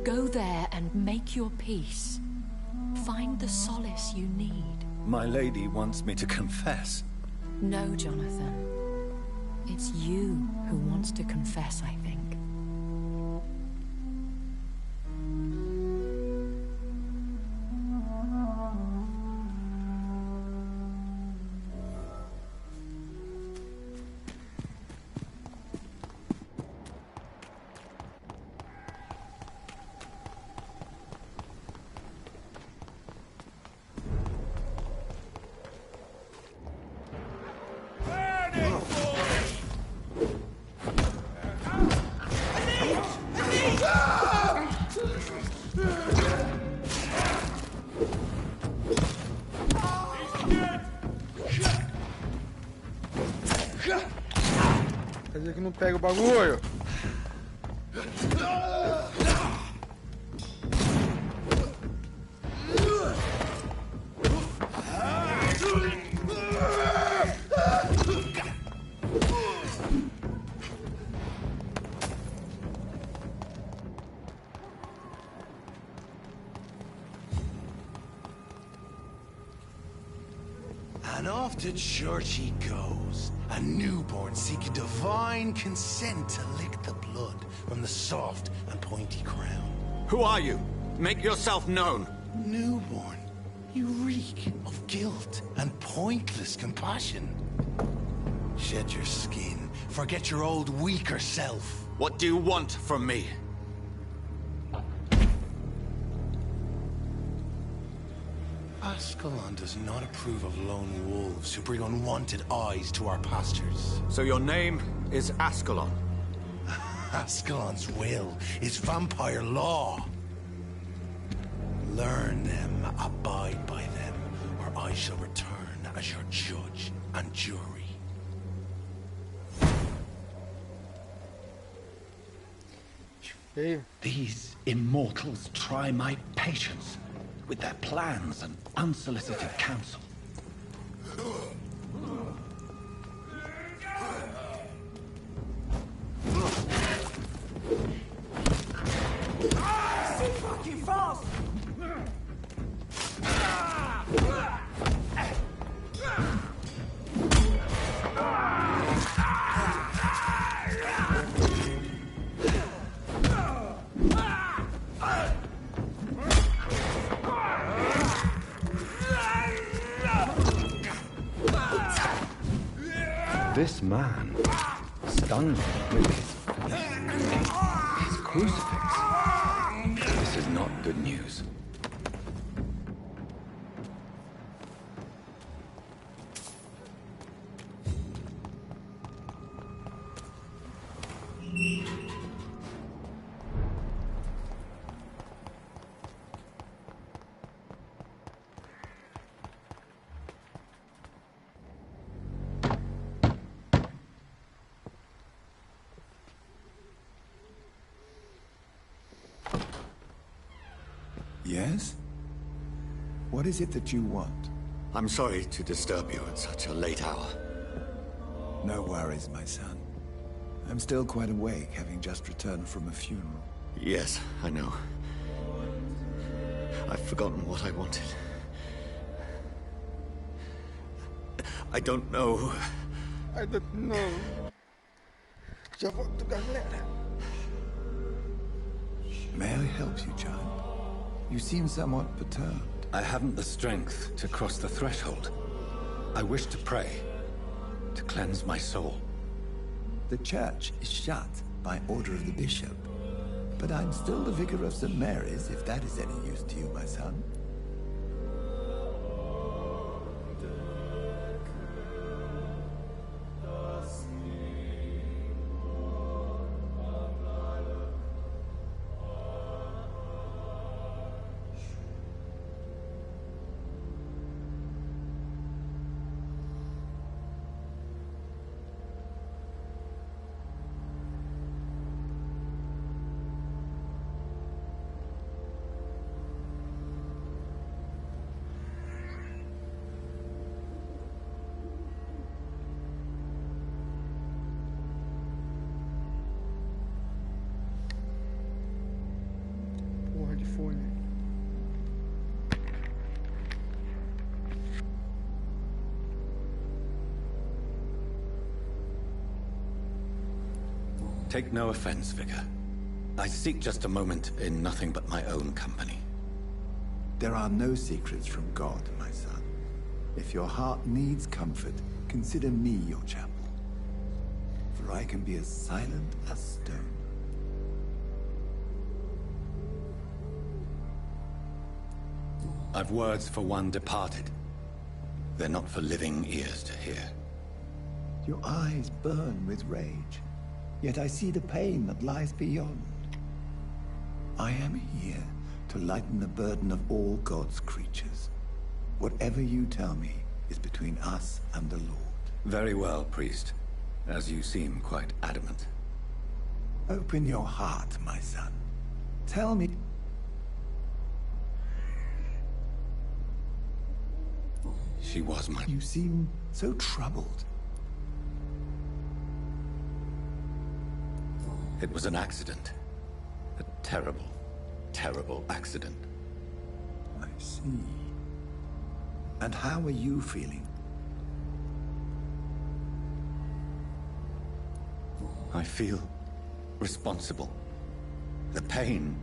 S15: Go there and make your peace. Find the solace you need.
S3: My lady wants me to confess.
S15: No, Jonathan. It's you who wants to confess, I think.
S1: Quer dizer que não pega o bagulho?
S19: And off to church he goes, a newborn seeking divine consent to lick the blood from the soft and pointy crown.
S3: Who are you? Make yourself known.
S19: Newborn, you reek of guilt and pointless compassion. Shed your skin, forget your old weaker self.
S3: What do you want from me?
S19: Ascalon does not approve of lone wolves who bring unwanted eyes to our pastures.
S3: So your name is Ascalon?
S19: Ascalon's will is vampire law. Learn them, abide by them, or I shall return as your judge and jury.
S1: Hey.
S3: These immortals try my patience with their plans and unsolicited counsel.
S10: So fucking fast!
S3: This man stunned me with his crucifix. This is not good news.
S17: Yes? What is it that you want?
S3: I'm sorry to disturb you at such a late hour.
S17: No worries, my son. I'm still quite awake, having just returned from a funeral.
S3: Yes, I know. I've forgotten what I wanted. I don't know.
S1: I don't know. Já volto, galera.
S17: May I help you, child? You seem somewhat perturbed.
S3: I haven't the strength to cross the threshold. I wish to pray, to cleanse my soul.
S17: The church is shut by order of the bishop. But I'm still the vicar of St. Mary's, if that is any use to you, my son.
S1: Porra de fone.
S3: Take no offense, Vicar. I seek just a moment in nothing but my own company.
S17: There are no secrets from God, my son. If your heart needs comfort, consider me your chapel. For I can be as silent as stone.
S3: I've words for one departed. They're not for living ears to hear.
S17: Your eyes burn with rage, yet I see the pain that lies beyond. I am here to lighten the burden of all God's creatures. Whatever you tell me is between us and the Lord.
S3: Very well, priest. As you seem quite adamant.
S17: Open your heart, my son. Tell me.
S3: She was my...
S17: You seem so troubled.
S3: It was an accident. A terrible, terrible accident.
S17: I see. And how are you feeling?
S3: I feel responsible. The pain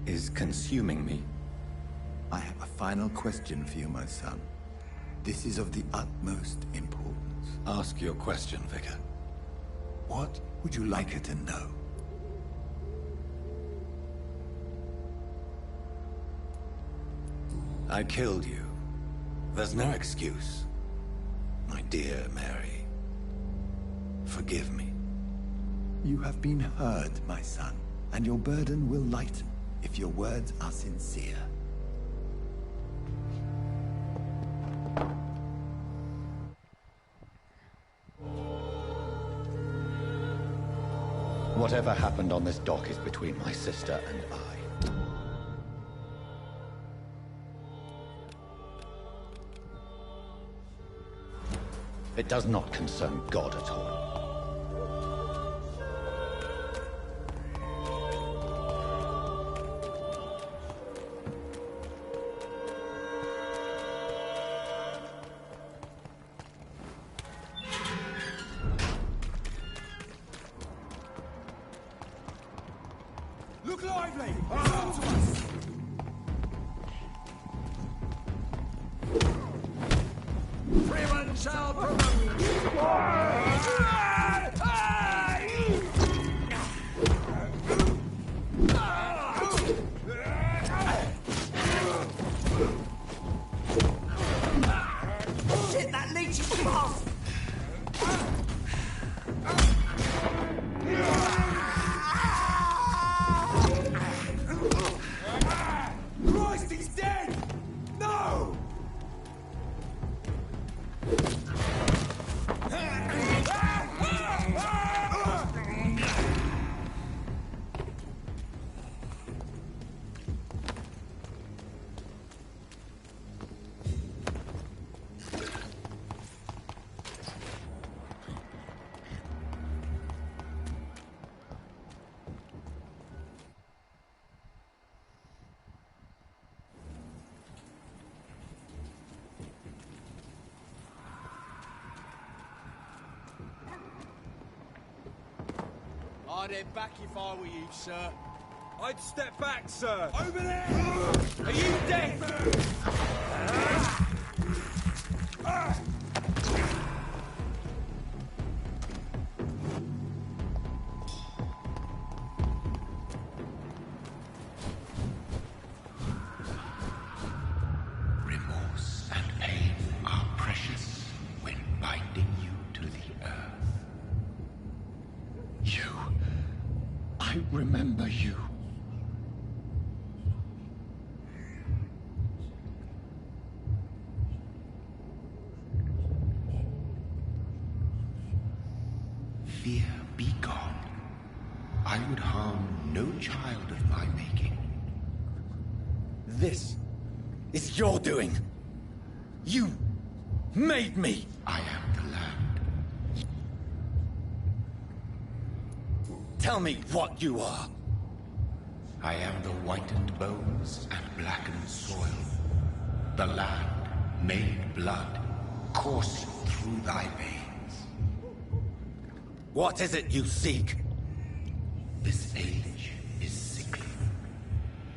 S3: is consuming me.
S17: I have a final question for you, my son. This is of the utmost importance.
S3: Ask your question, Vicar.
S17: What would you like her to know?
S3: I killed you. There's no excuse. My dear Mary, forgive me.
S17: You have been heard, my son, and your burden will lighten if your words are sincere.
S3: Whatever happened on this dock is between my sister and I. It does not concern God at all.
S10: Look lively! Come to us! Freeman shall promote!
S20: I'd head back if I were you, sir.
S5: I'd step back, sir.
S20: Over there! Are you dead?
S19: Remorse and pain are precious when binding you to the earth. You. I remember you. Fear be gone. I would harm no child of my making.
S3: This is your doing. You made me.
S19: I am the land.
S3: Tell me what you are.
S19: I am the whitened bones and blackened soil. The land made blood coursing through thy veins.
S3: What is it you seek?
S19: This age is sickly.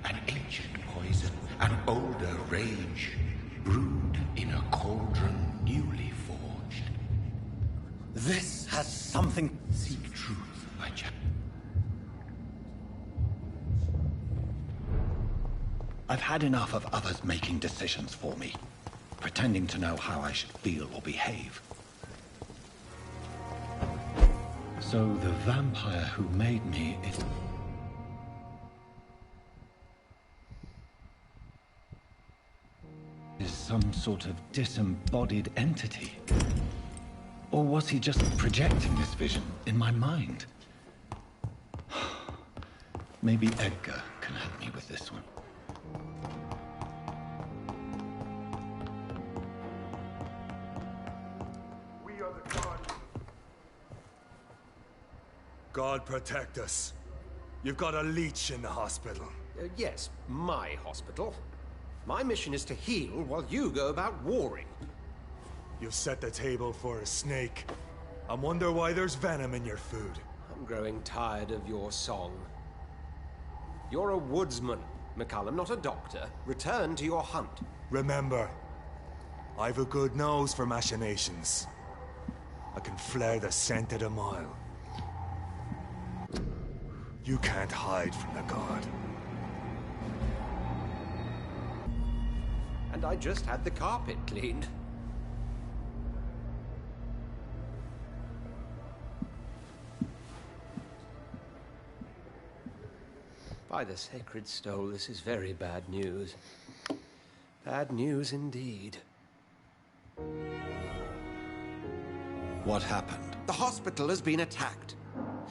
S19: An ancient poison, an older rage, brewed in a cauldron newly forged.
S3: This has something...
S19: Seek truth, my child.
S3: I've had enough of others making decisions for me, pretending to know how I should feel or behave. So the vampire who made me is some sort of disembodied entity? Or was he just projecting this vision in my mind? Maybe Edgar can help me with this one.
S5: We are the Guardians. God protect us. You've got a leech in the hospital.
S21: Yes, my hospital. My mission is to heal while you go about warring.
S5: You've set the table for a snake. I wonder why there's venom in your food.
S21: I'm growing tired of your song. You're a woodsman, McCullum, not a doctor. Return to your hunt.
S5: Remember, I've a good nose for machinations. I can flare the scent at a mile. You can't hide from the God.
S21: And I just had the carpet cleaned. By the sacred stole, this is very bad news. Bad news indeed.
S3: What happened?
S21: The hospital has been attacked.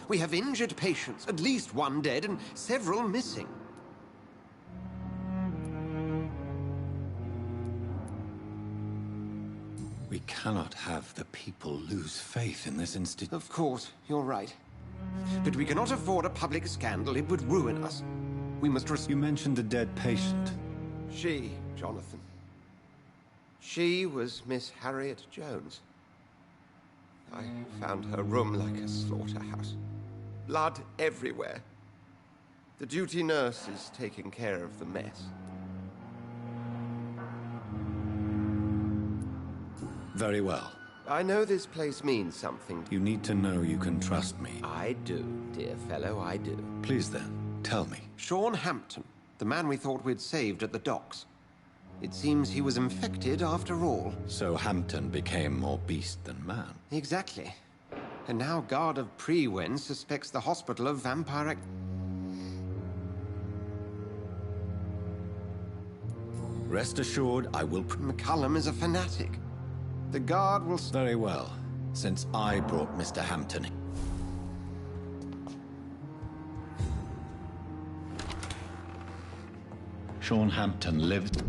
S21: We have injured patients, at least one dead and several missing.
S3: We cannot have the people lose faith in this institution.
S21: Of course, you're right. But we cannot afford a public scandal. It would ruin us. We must
S3: You mentioned a dead patient.
S21: She, Jonathan. She was Miss Harriet Jones. I found her room like a slaughterhouse. Blood everywhere. The duty nurse is taking care of the mess.
S3: Very well.
S21: I know this place means something.
S3: You need to know you can trust me.
S21: I do, dear fellow, I do.
S3: Please then, tell me.
S21: Sean Hampton, the man we thought we'd saved at the docks. It seems he was infected after all.
S3: So Hampton became more beast than man.
S21: Exactly. And now Guard of Prewen suspects the hospital of vampire
S3: Rest assured, I will...
S21: McCullum is a fanatic. The Guard will...
S3: Very well, since I brought Mr. Hampton... Sean Hampton lived...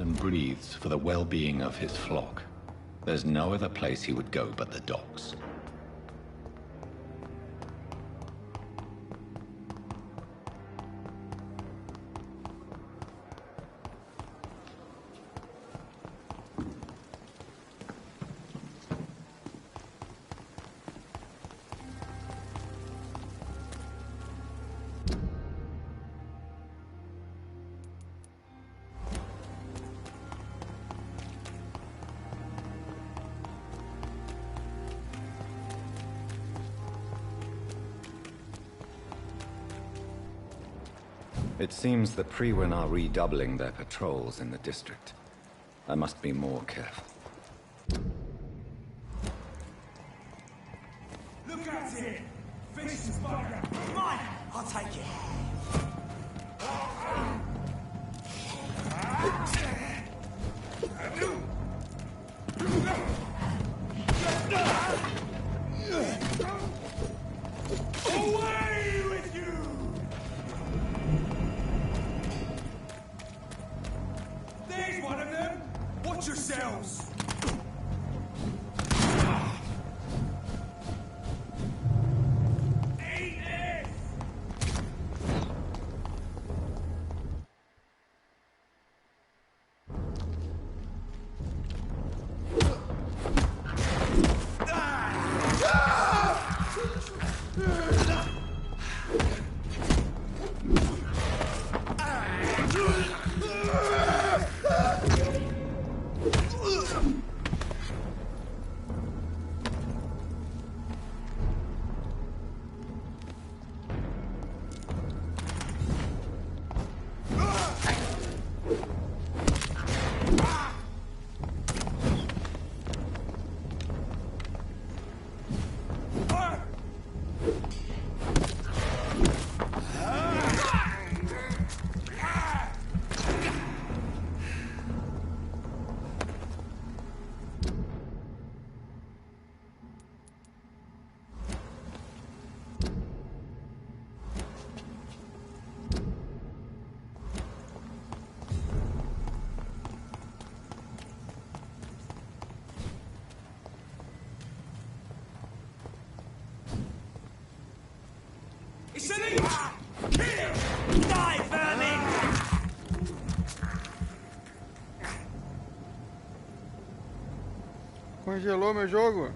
S3: and breathes for the well-being of his flock. There's no other place he would go but the docks. It seems the Priwen are redoubling their patrols in the district. I must be more careful.
S20: Look at it! Vicious bugger! Mine! I'll take it! Away with you! There's one of them! Watch yourselves! It's an kill! Die, vermin!
S1: Congelou meu jogo.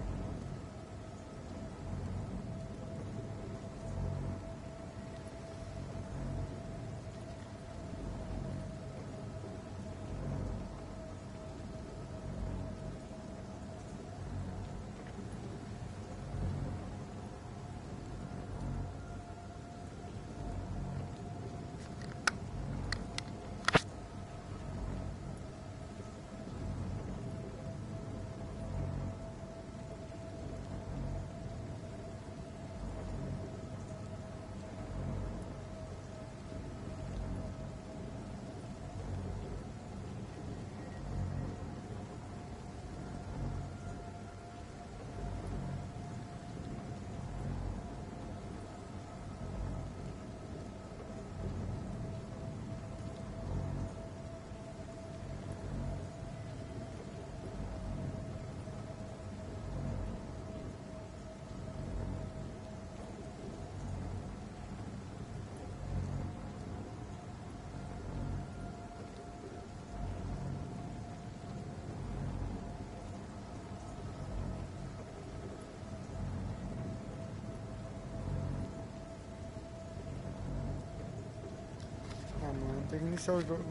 S1: Ah, mano, tem que iniciar o jogo.